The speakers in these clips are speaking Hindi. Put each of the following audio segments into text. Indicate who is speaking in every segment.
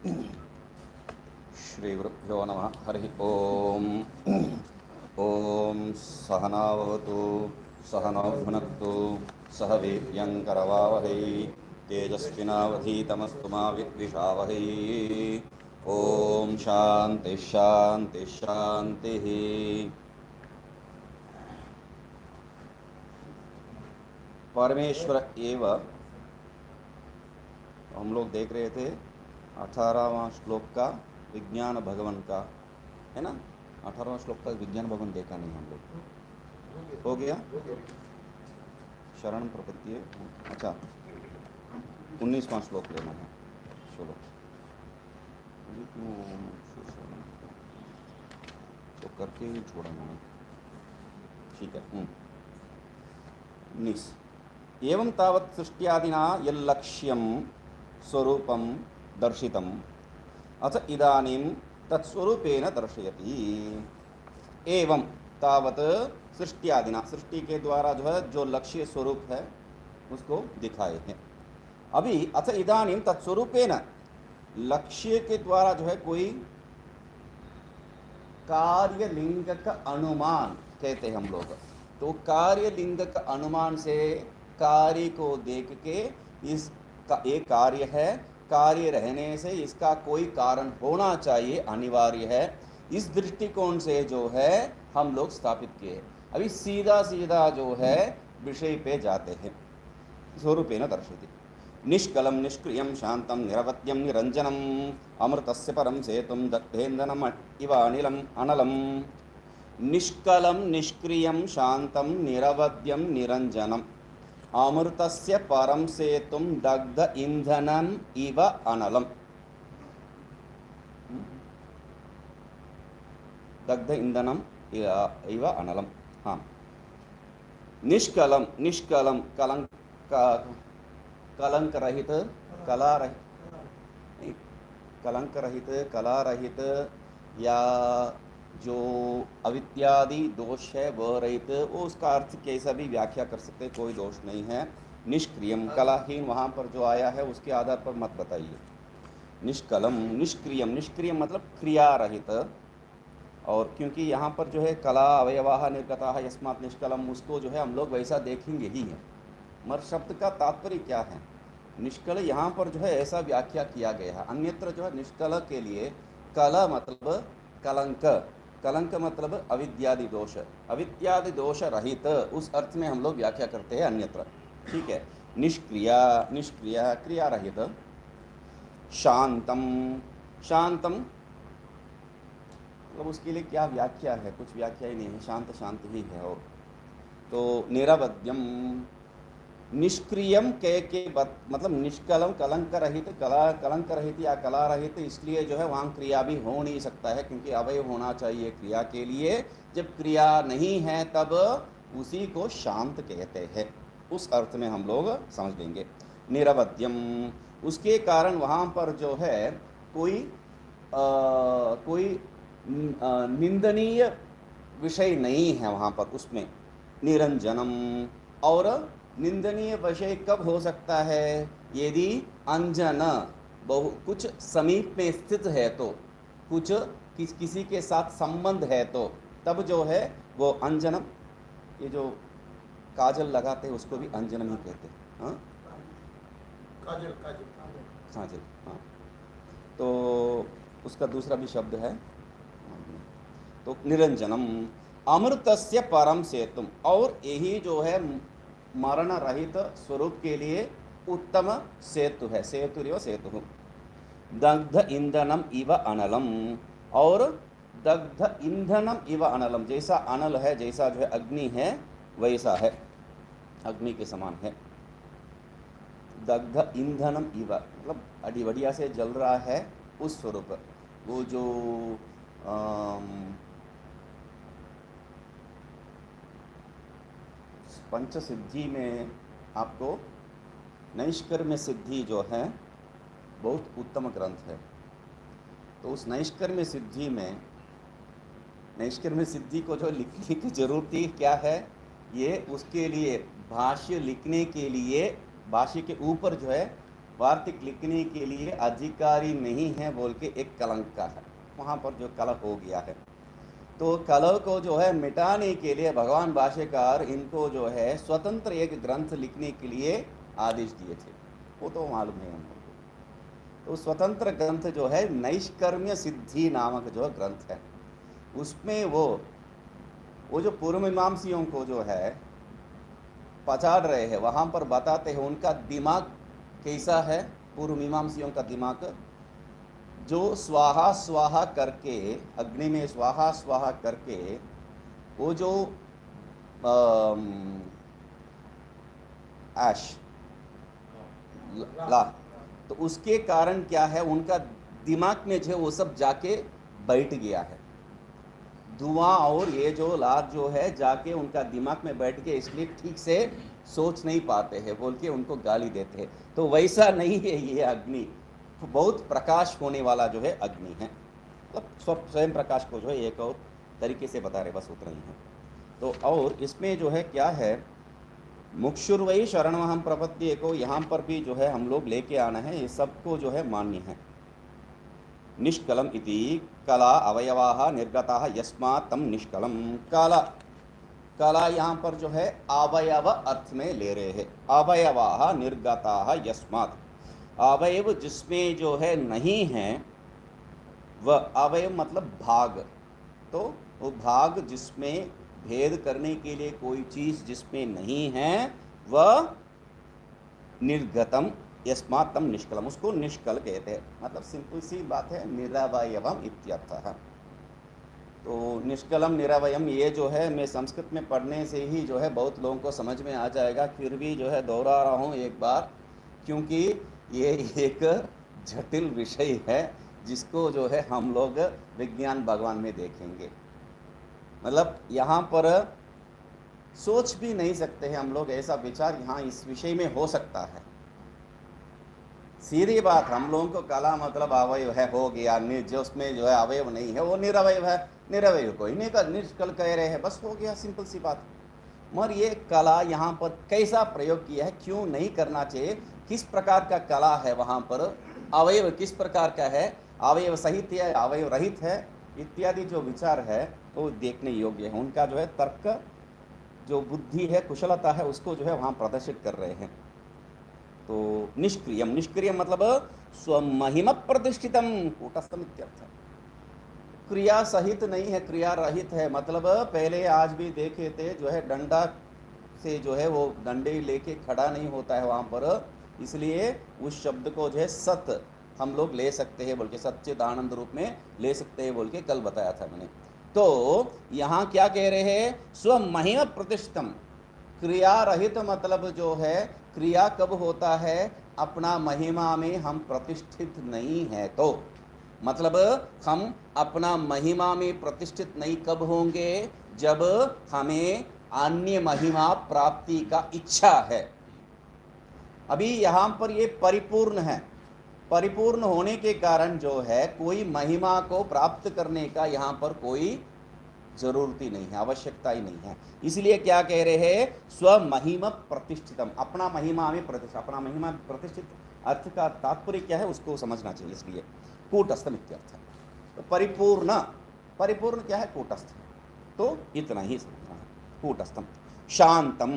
Speaker 1: श्री गुरुभ्यो नमः। हरि ओम। ओम सहनावतु सहनौ भुनक्तु सह वीर्यङ्करवावहै तेजस्विनावधीतमस्तु मा विद्विषावहै। ओम शांति शांति शांति। परमेश्वर एव हम लोग देख रहे थे 18वां श्लोक का विज्ञान भगवान का, है ना। 18वां श्लोक का विज्ञान भगवान देखा नहीं हम लोग, हो गया शरण प्रपत्ति। अच्छा 19वां श्लोक लेना है। चलो मुझे क्यों तो करके ही छोड़ा मैंने। ठीक है। 19 एवं तावत् सृष्ट्यादिना यल्लक्ष्यं स्वरूपं दर्शितम् अथ इदानीं तत्स्वरूपेण दर्शयति। एवं तावत् सृष्ट्यादिना, सृष्टि के द्वारा जो है जो लक्ष्य स्वरूप है उसको दिखाए हैं। अभी अथ इदानीं तत्स्वरूपेण, लक्ष्य के द्वारा जो है कोई कार्य लिंग का अनुमान कहते हैं हम लोग। तो कार्य लिंग का अनुमान से कार्य को देख के इसका एक कार्य है, कार्य रहने से इसका कोई कारण होना चाहिए, अनिवार्य है। इस दृष्टिकोण से जो है हम लोग स्थापित किए। अभी सीधा सीधा जो है विषय पे जाते हैं। स्वरूपेण दर्शयति। निष्कलं निष्क्रियं शांतं निरवध्यं निरंजनम अमृतस्य परम सेतुं दग्धेन्दनम इव अनिलम अनलम। निष्कलं निष्क्रियं शांतं निरवध्यं निरंजनम अमृतस्य परम सेतुं दग्ध ईंधनम इव अनलम। दग्ध ईंधनम इव अनलम। हाँ, निष्कलम, निष्कलम कलंक रहित, कला रहित, कलंक रहित, कला रहित, या जो अविद्यादि दोष है वह रहित, वो उसका अर्थ कैसा भी व्याख्या कर सकते, कोई दोष नहीं है। निष्क्रियम, कलाहीन वहाँ पर जो आया है उसके आधार पर मत बताइए। निष्कलम निष्क्रियम, निष्क्रियम मतलब क्रिया रहित। और क्योंकि यहाँ पर जो है कला अवयवाः निर्गताः यस्मात् निष्कलम, उसको जो है हम लोग वैसा देखेंगे ही है। मगर शब्द का तात्पर्य क्या है? निष्कल यहाँ पर जो है ऐसा व्याख्या किया गया है। अन्यत्र जो है निष्कल के लिए कला मतलब कलंक, कलंक मतलब अविद्यादि दोष, अविद्यादि दोष रहित, उस अर्थ में हम लोग व्याख्या करते हैं अन्यत्र। ठीक है। निष्क्रिया, निष्क्रिया क्रिया रहित। शांतम, शांतम मतलब उसके लिए क्या व्याख्या है? कुछ व्याख्या ही नहीं है, शांत शांत ही है। और तो निरवध्यम, निष्क्रियम के मतलब निष्कलम, कलंक रहित, कला कलंक रहित या कला रहित, इसलिए जो है वहाँ क्रिया भी हो नहीं सकता है, क्योंकि अवयव होना चाहिए क्रिया के लिए। जब क्रिया नहीं है तब उसी को शांत कहते हैं। उस अर्थ में हम लोग समझ लेंगे। निरवध्यम, उसके कारण वहाँ पर जो है कोई निंदनीय विषय नहीं है वहाँ पर उसमें। निरंजनम, और निंदनीय विषय कब हो सकता है? यदि अंजन कुछ समीप में स्थित है तो, कुछ किसी के साथ संबंध है तो, तब जो है वो अंजनम, ये जो काजल लगाते हैं उसको भी अंजनम ही कहते हैं। हाँ, काजल, काजल, काजल। हाँ, तो उसका दूसरा भी शब्द है। तो निरंजनम, अमृतस्य परम सेतुम, और यही जो है मरण रहित स्वरूप के लिए उत्तम सेतु है। सेतु रिव सेतु। दग्ध ईंधनम इव अनलम, और दग्ध ईंधनम इव अनलम, जैसा अनल है, जैसा जो है अग्नि है वैसा है, अग्नि के समान है। दग्ध ईंधनम इव मतलब अड़ी बढ़िया से जल रहा है उस स्वरूप। वो जो पंच सिद्धि में आपको नैष्कर्म्य सिद्धि जो है बहुत उत्तम ग्रंथ है। तो उस नैष्कर्म्य सिद्धि में, नैष्कर्म्य सिद्धि को जो लिखने की जरूरत ही क्या है, ये उसके लिए भाष्य लिखने के लिए भाष्य के ऊपर जो है वार्तिक लिखने के लिए अधिकारी नहीं है बोल के एक कलंक का है, वहाँ पर जो कलह हो गया है। तो कलह को जो है मिटाने के लिए भगवान भाष्यकार इनको जो है स्वतंत्र एक ग्रंथ लिखने के लिए आदेश दिए थे, वो तो मालूम है हम लोग को। तो स्वतंत्र ग्रंथ जो है नैष्कर्म्य सिद्धि नामक जो ग्रंथ है, उसमें वो जो पूर्व मीमांसियों को जो है पछाड़ रहे हैं, वहाँ पर बताते हैं उनका दिमाग कैसा है। पूर्व मीमांसियों का दिमाग जो स्वाहा स्वाहा करके, अग्नि में स्वाहा स्वाहा करके वो जो ऐश ला, तो उसके कारण क्या है, उनका दिमाग में जो वो सब जाके बैठ गया है। धुआं और ये जो लाद जो है जाके उनका दिमाग में बैठ के, इसलिए ठीक से सोच नहीं पाते हैं बोल के उनको गाली देते हैं। तो वैसा नहीं है ये अग्नि, बहुत प्रकाश होने वाला जो है अग्नि है, मतलब स्वयं प्रकाश को जो है एक और तरीके से बता रहे, बस उतना ही है। तो और इसमें जो है क्या है, मुक्षुर्वई शरणमहं प्रपद्ये को यहाँ पर भी जो है हम लोग लेके आना है, ये सबको जो है मान्य है। निष्कलम इति कला अवयवाः निर्गताः यस्मात् तम निष्कलम। कला यहाँ पर जो है अवयव अर्थ में ले रहे हैं, अवयवाः निर्गताः यस्मात्, अवयव जिसमें जो है नहीं है, वह अवयव मतलब भाग, तो वो भाग जिसमें भेद करने के लिए कोई चीज जिसमें नहीं है वह निर्गतम यस्मात् तम निष्कलम, उसको निष्कल कहते हैं। मतलब सिंपल सी बात है, निरवयवम इत्यर्थः। तो निष्कलम निरवयम ये जो है मैं संस्कृत में पढ़ने से ही जो है बहुत लोगों को समझ में आ जाएगा, फिर भी जो है दोहरा रहा हूँ एक बार, क्योंकि ये एक जटिल विषय है जिसको जो है हम लोग विज्ञान भगवान में देखेंगे। मतलब यहाँ पर सोच भी नहीं सकते हैं हम लोग, ऐसा विचार यहाँ इस विषय में हो सकता है। सीधी बात, हम लोगों को कला मतलब अवयव है हो गया, जो उसमें जो है अवयव नहीं है वो निरवयव है, निरवयव को ही निष्कल कह रहे हैं, बस हो गया, सिंपल सी बात। मगर ये कला यहाँ पर कैसा प्रयोग किया है, क्यों नहीं करना चाहिए, किस प्रकार का कला है, वहाँ पर अवयव किस प्रकार का है, अवयव सहित है, अवयव रहित है, इत्यादि जो विचार है वो देखने योग्य है। उनका जो है तर्क, जो बुद्धि है, कुशलता है, उसको जो है वहाँ प्रदर्शित कर रहे हैं। तो निष्क्रियम, निष्क्रिय मतलब स्वमहिम प्रतिष्ठितम कूटस्थम इत्यर्थ। क्रिया सहित नहीं है, क्रिया रहित है, मतलब पहले आज भी देखे थे जो है डंडा से जो है वो डंडे लेके खड़ा नहीं होता है वहाँ पर, इसलिए उस शब्द को जो है सत हम लोग ले सकते हैं बोल के, सच्चिद आनंद रूप में ले सकते हैं बोल के कल बताया था मैंने। तो यहाँ क्या कह रहे हैं, स्वमहिम प्रतिष्ठितम, क्रिया रहित मतलब जो है क्रिया कब होता है, अपना महिमा में हम प्रतिष्ठित नहीं है, तो मतलब हम अपना महिमा में प्रतिष्ठित नहीं कब होंगे, जब हमें अन्य महिमा प्राप्ति का इच्छा है। अभी यहाँ पर ये परिपूर्ण है, परिपूर्ण होने के कारण जो है कोई महिमा को प्राप्त करने का यहाँ पर कोई जरूरत ही नहीं है, आवश्यकता ही नहीं है। इसलिए क्या कह रहे हैं, स्वमहिम प्रतिष्ठितम, अपना महिमा में प्रतिष्ठित, अपना महिमा प्रतिष्ठित अर्थ का तात्पर्य क्या है उसको समझना चाहिए, इसलिए कूटस्थम इत्यर्थ। तो परिपूर्ण, परिपूर्ण क्या है, कूटस्थ, तो इतना ही समझना है, कूटस्थम। शांतम,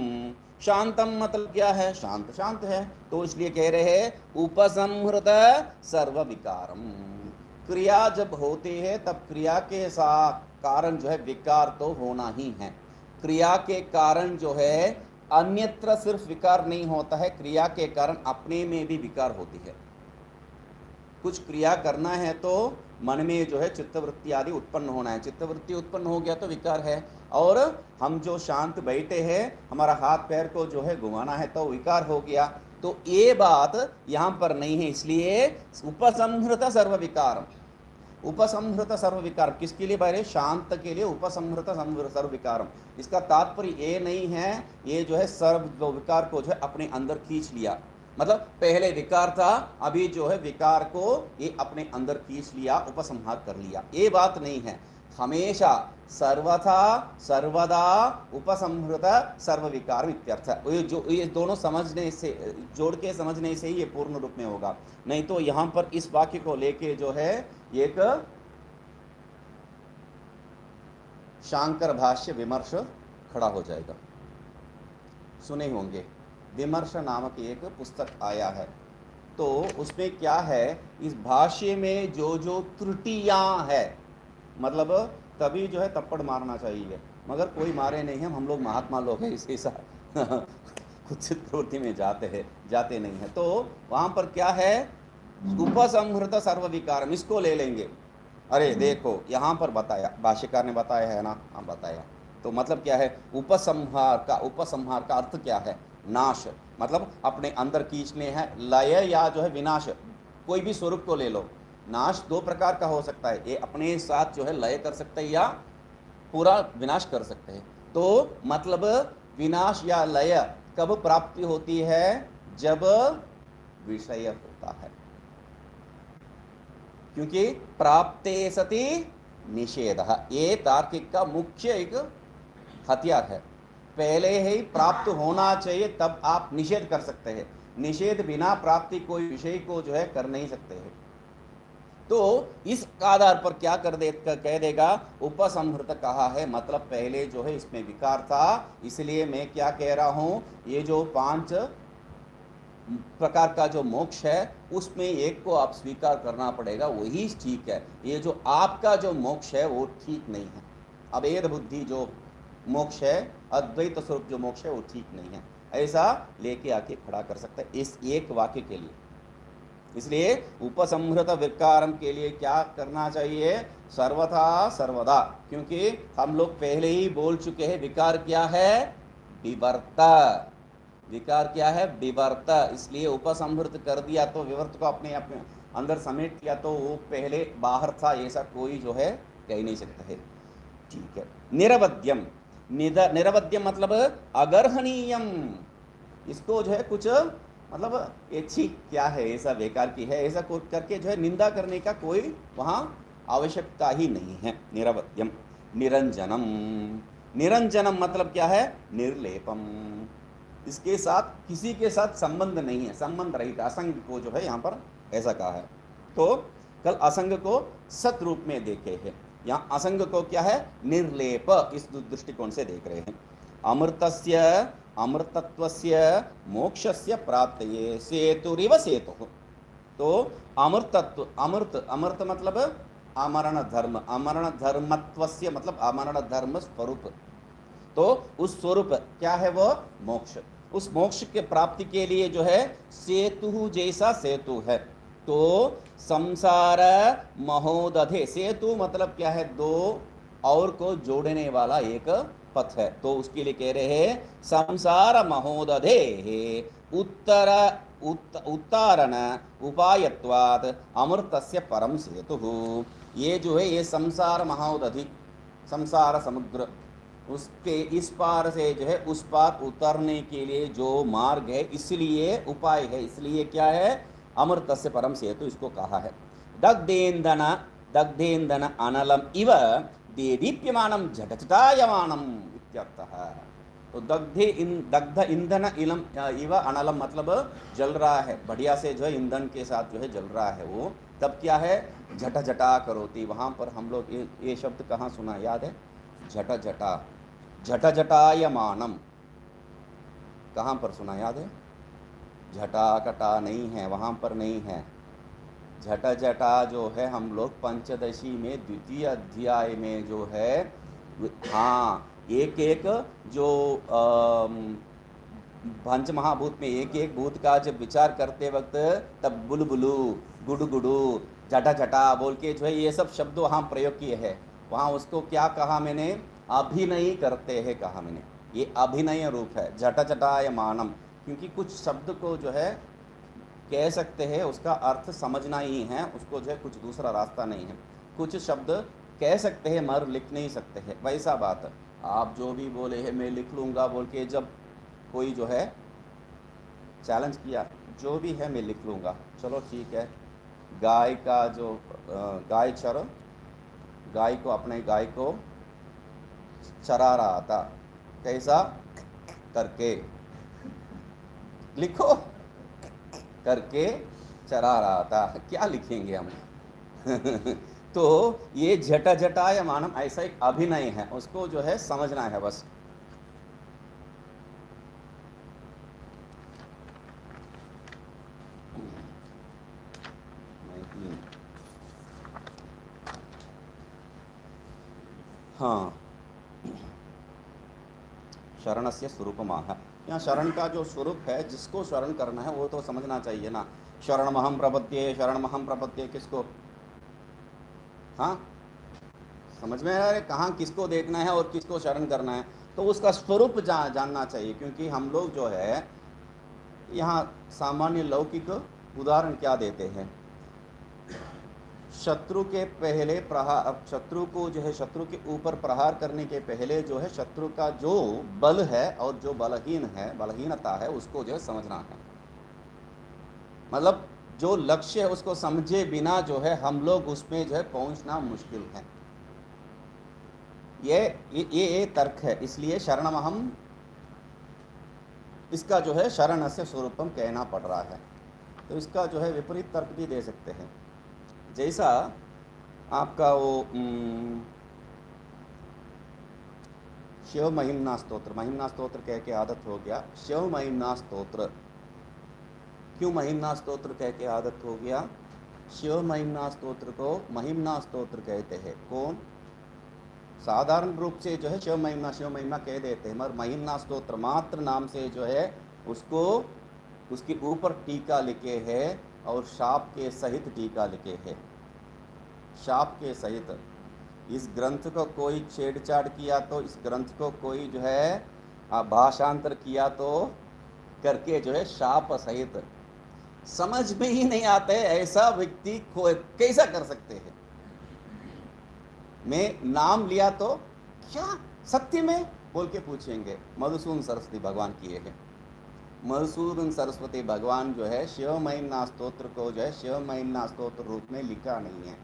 Speaker 1: शांतम मतलब क्या है, शांत, शांत है, तो इसलिए कह रहे हैं उपसंहृत सर्व विकारम। क्रिया जब होती है तब क्रिया के साथ कारण जो है विकार तो होना ही है। क्रिया के कारण जो है अन्यत्र सिर्फ विकार नहीं होता है, क्रिया के कारण अपने में भी विकार होती है। कुछ क्रिया करना है तो मन में जो है चित्तवृत्ति आदि उत्पन्न होना है, चित्तवृत्ति उत्पन्न हो गया तो विकार है। और हम जो शांत बैठे हैं, हमारा हाथ पैर को जो है घुमाना है तो विकार हो गया। तो ये बात यहाँ पर नहीं है, इसलिए उपसंहृत सर्व विकार, उपसंहृत सर्व विकार किसके लिए बहरे, शांत के लिए उपसंहृत सर्व विकारम। इसका तात्पर्य ये नहीं है ये जो है सर्व विकार को जो है अपने अंदर खींच लिया, मतलब पहले विकार था अभी जो है विकार को ये अपने अंदर खींच लिया, उपसंहार कर लिया, ये बात नहीं है। हमेशा सर्वथा सर्वदा उपसंहृत सर्वविकार इत्यर्थ। ये दोनों समझने से, जोड़ के समझने से ही ये पूर्ण रूप में होगा। नहीं तो यहां पर इस वाक्य को लेके जो है एक शांकर भाष्य विमर्श खड़ा हो जाएगा। सुने होंगे, विमर्श नामक एक पुस्तक आया है, तो उसमें क्या है, इस भाष्य में जो जो त्रुटियां है, मतलब तभी जो है थप्पड़ मारना चाहिए, मगर कोई मारे नहीं है, हम लोग महात्मा लोग हैं, इसी सा कुछ प्रवृत्ति में जाते नहीं है। तो वहां पर क्या है, उपसंहृत सर्व विकार, इसको ले लेंगे। अरे देखो यहाँ पर बताया, भाष्यकार ने बताया है ना, हाँ बताया। तो मतलब क्या है, उपसंहार का अर्थ क्या है, नाश, मतलब अपने अंदर खींचने हैं। लय या जो है विनाश, कोई भी स्वरूप को ले लो, नाश दो प्रकार का हो सकता है, ये अपने साथ जो है लय कर सकते हैं या पूरा विनाश कर सकते हैं। तो मतलब विनाश या लय कब प्राप्ति होती है, जब विषय होता है, क्योंकि प्राप्ते सति निषेध, ये तार्किक का मुख्य एक हथियार है। पहले ही प्राप्त होना चाहिए तब आप निषेध कर सकते हैं, निषेध बिना प्राप्ति कोई विषय को जो है कर नहीं सकते हैं। तो इस आधार पर क्या कह देगा, उपसंहृत कहा है, मतलब पहले जो है इसमें विकार था, इसलिए मैं क्या कह रहा हूं, ये जो 5 प्रकार का जो मोक्ष है उसमें एक को आप स्वीकार करना पड़ेगा, वही ठीक है। ये जो आपका जो मोक्ष है वो ठीक नहीं है, अभेद बुद्धि जो मोक्ष है, अद्वैत स्वरूप जो मोक्ष है वो ठीक नहीं है, ऐसा लेके आके खड़ा कर सकता है इस एक वाक्य के लिए। इसलिए उपसंहृत विकारम के लिए क्या करना चाहिए, सर्वथा सर्वदा, क्योंकि हम लोग पहले ही बोल चुके हैं विकार क्या है, विवर्त, विकार क्या है, विवर्त। इसलिए उपसंहृत कर दिया तो विवर्त को अपने अंदर समेट लिया, तो वो पहले बाहर था, ऐसा कोई जो है कह नहीं सकता है। ठीक है, निरवध्यम, निरवध्यम मतलब अगर्हणीयम, इसको जो है कुछ मतलब ये ठीक क्या है, ऐसा बेकार की है, ऐसा कुछ करके जो है निंदा करने का कोई वहां आवश्यकता ही नहीं है। निरवध्यम, निरंजनम, निरंजनम मतलब क्या है, निर्लेपम, इसके साथ किसी के साथ संबंध नहीं है, संबंध रहित, असंग को जो है यहाँ पर ऐसा कहा है। तो कल असंग को सत रूप में देखे हैं, यहाँ असंग को क्या है, निर्लेप, इस दृष्टिकोण से देख रहे हैं। अमृतस्य अमृतत्वस्य मोक्षस्य प्राप्तये सेतुरिव सेतु। तो अमृतत्व, अमृत मतलब अमरण धर्म, अमरण धर्मत्वस्य मतलब अमरण धर्म स्वरूप, तो उस स्वरूप क्या है वो मोक्ष, उस मोक्ष के प्राप्ति के लिए जो है सेतु जैसा सेतु है। तो संसार महोदधे, सेतु मतलब क्या है, दो और को जोड़ने वाला एक पथ है, तो उसके लिए कह रहे हैं संसार महोदधे उत्तारण उपायत्वात् अमृतस्य परम सेतु। ये जो है ये संसार महोदधि, संसार समुद्र, उसके इस पार से जो है उस पार उतरने के लिए जो मार्ग है, इसलिए उपाय है, इसलिए क्या है, अमृतस्य परम सेतु इसको कहा है। दग्धेन्दन अनलम इव देदीप्यमानम झटझटायमानम इत्यर्थः। तो दग्ध ईंधन इलम इव अनलम मतलब जल रहा है, बढ़िया से जो है ईंधन के साथ जो है जल रहा है वो, तब क्या है, झटझटा करोति। वहां पर हम लोग ये शब्द कहाँ सुना, याद है, झटझटा, झटझटायमानम कहाँ पर सुना, याद है, झटा कटा नहीं है, वहां पर नहीं है। झटझटा जो है हम लोग पंचदशी में द्वितीय अध्याय में जो है, हाँ, एक एक जो पंच महाभूत में एक एक भूत का जब विचार करते वक्त, तब बुलबुलू, गुडुगुडू, झटा झटा बोल के जो है ये सब शब्द वहाँ प्रयोग किए हैं। वहाँ उसको क्या कहा मैंने, अभिनय करते हैं कहा मैंने, ये अभिनय रूप है झटा झटायमानम, क्योंकि कुछ शब्द को जो है कह सकते हैं, उसका अर्थ समझना ही है, उसको जो है कुछ दूसरा रास्ता नहीं है। कुछ शब्द कह सकते हैं मगर लिख नहीं सकते हैं, वैसा बात। आप जो भी बोले हैं मैं लिख लूँगा बोल के, जब कोई जो है चैलेंज किया, जो भी है मैं लिख लूँगा, चलो ठीक है, गाय का जो गाय चर गाय को, अपने गाय को चरा रहा था। कैसा? करके, लिखो, करके चरा रहा था। क्या लिखेंगे हम? तो ये जटा जटाय मानम ऐसा एक अभिनय है, उसको जो है समझना है बस। हाँ, शरणस्य स्वरूपमाह। यहाँ शरण का जो स्वरूप है, जिसको शरण करना है वो तो समझना चाहिए ना। शरणमहम प्रपद्ये, शरणमहम प्रपद्ये किसको? हाँ, समझ में आ रहा है कहाँ किसको देखना है और किसको शरण करना है, तो उसका स्वरूप जानना चाहिए। क्योंकि हम लोग जो है यहाँ सामान्य लौकिक उदाहरण क्या देते हैं, शत्रु के पहले प्रहार, शत्रु को जो है, शत्रु के ऊपर प्रहार करने के पहले जो है शत्रु का जो बल है और जो बलहीन है, बलहीनता है, उसको जो है समझना है। मतलब जो लक्ष्य है उसको समझे बिना जो है हम लोग उसमें जो है पहुंचना मुश्किल है। ये तर्क है। इसलिए शरणमहम, इसका जो है शरणस्य स्वरूपम कहना पड़ रहा है। तो इसका जो है विपरीत तर्क भी दे सकते हैं। जैसा आपका वो शिव महिम्ना स्तोत्र, महिम्ना स्तोत्र कह के आदत हो गया, शिव महिम्ना स्तोत्र। क्यों महिम्ना स्तोत्र कह के आदत हो गया? शिव महिम्ना स्तोत्र को महिम्ना स्तोत्र कहते हैं। कौन? साधारण रूप से जो है शिव महिमा कह देते हैं, मगर महिम्ना स्तोत्र मात्र नाम से जो है उसको, उसके ऊपर टीका लिखे है और शाप के सहित टीका लिखे है। शाप के सहित। इस ग्रंथ को कोई छेड़छाड़ किया तो, इस ग्रंथ को कोई जो है भाषांतर किया तो करके जो है शाप सहित। समझ में ही नहीं आता है ऐसा व्यक्ति कैसा कर सकते हैं। मैं नाम लिया तो क्या सत्य में बोल के पूछेंगे। मधुसूदन सरस्वती भगवान किए हैं। मधुसूदन सरस्वती भगवान जो है शिव महिम्ना स्तोत्र को जो है शिव महिम्ना स्तोत्र रूप में लिखा नहीं है,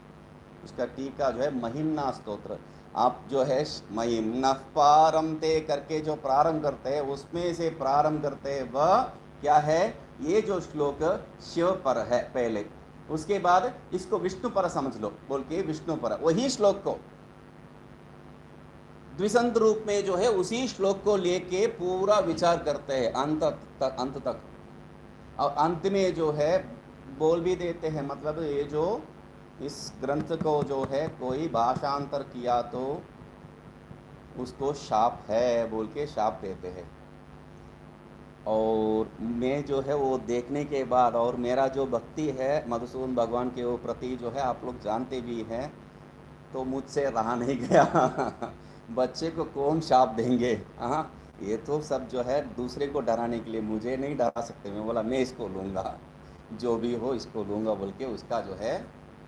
Speaker 1: उसका टीका जो है महिम्ना स्तोत्र। आप जो है महिम्नः पारम ते करके जो प्रारंभ करते हैं, उसमें से प्रारंभ करते हैं वह क्या है? ये जो श्लोक शिव पर है पहले, उसके बाद इसको विष्णु पर समझ लो बोल के विष्णु पर, वही श्लोक को द्विसंत रूप में जो है उसी श्लोक को लेके पूरा विचार करते हैं अंत तक। और अंत में जो है बोल भी देते हैं, मतलब ये जो इस ग्रंथ को जो है कोई भाषांतर किया तो उसको शाप है बोल के शाप देते हैं। और मैं जो है वो देखने के बाद, और मेरा जो भक्ति है मधुसूदन भगवान के वो प्रति जो है आप लोग जानते भी हैं, तो मुझसे रहा नहीं गया। बच्चे को कौन शाप देंगे? हाँ, ये तो सब जो है दूसरे को डराने के लिए, मुझे नहीं डरा सकते। मैं बोला मैं इसको लूँगा, जो भी हो इसको लूँगा बोल के उसका जो है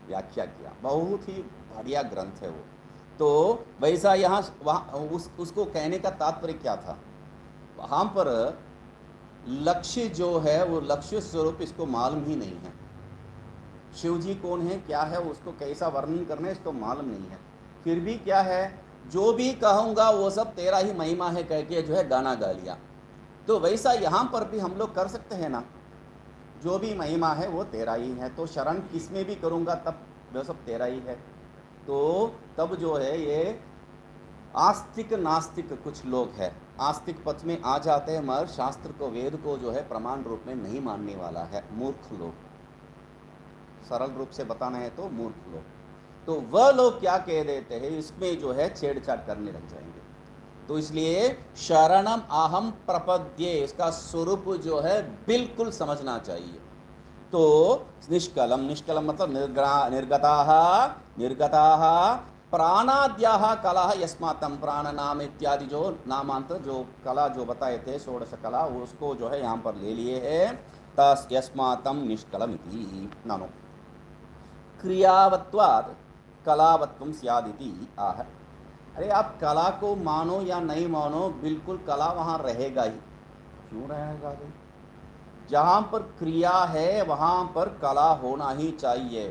Speaker 1: व्याख्या किया। बहुत ही बढ़िया ग्रंथ है वो। तो वैसा यहाँ वहाँ उसको कहने का तात्पर्य क्या था? वहाँ पर लक्ष्य जो है वो लक्ष्य स्वरूप इसको मालूम ही नहीं है। शिव जी कौन है, क्या है, उसको कैसा वर्णन करना है इसको मालूम नहीं है। फिर भी क्या है, जो भी कहूँगा वो सब तेरा ही महिमा है कह के जो है गाना गा लिया। तो वैसा यहाँ पर भी हम लोग कर सकते हैं ना, जो भी महिमा है वो तेरा ही है, तो शरण किस में भी करूँगा तब वो सब तेरा ही है। तो तब जो है ये आस्तिक नास्तिक कुछ लोग हैं, आस्तिक पथ में आ जाते हैं, मगर शास्त्र को, वेद को जो है प्रमाण रूप में नहीं मानने वाला है मूर्ख लोग। सरल रूप से बताना है तो मूर्ख लोग। तो वह लोग क्या कह देते हैं, इसमें जो है छेड़छाड़ करने लग जाएंगे। तो इसलिए शरणम अहम प्रपद्ये, इसका स्वरूप जो है बिल्कुल समझना चाहिए। तो निष्कलम, निष्कलम मतलब निर्गताः प्राणाद्याः कला यस्मात्म, प्राण नाम इत्यादि जो नामांतर जो कला जो बताए थे 16 कला, उसको जो है यहाँ पर ले लिए है। तस् यस्मात्म निष्कलम इति नानो क्रियावत्वात् कलावत्वम स्यादिति आह। अरे आप कला को मानो या नहीं मानो, बिल्कुल कला वहाँ रहेगा ही। क्यों रहेगा भाई? जहाँ पर क्रिया है वहाँ पर कला होना ही चाहिए।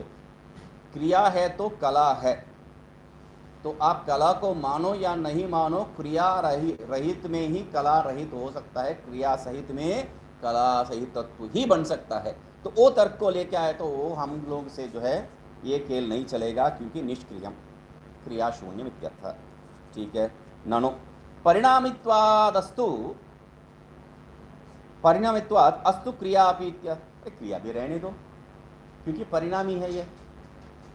Speaker 1: क्रिया है तो कला है। तो आप कला को मानो या नहीं मानो, क्रिया रहित में ही कला रहित हो सकता है, क्रिया सहित में कला सहित तत्व ही बन सकता है। तो वो तर्क को लेके आए तो वो हम लोग से जो है ये खेल नहीं चलेगा, क्योंकि निष्क्रियम क्रिया शून्य इत्यर्थ। ठीक है। ननो परिणामित्वादस्तु परिणामित्वाद अस्तु क्रिया अपि इत्यर्थ। क्रिया भी रहने दो, क्योंकि परिणामी है ये,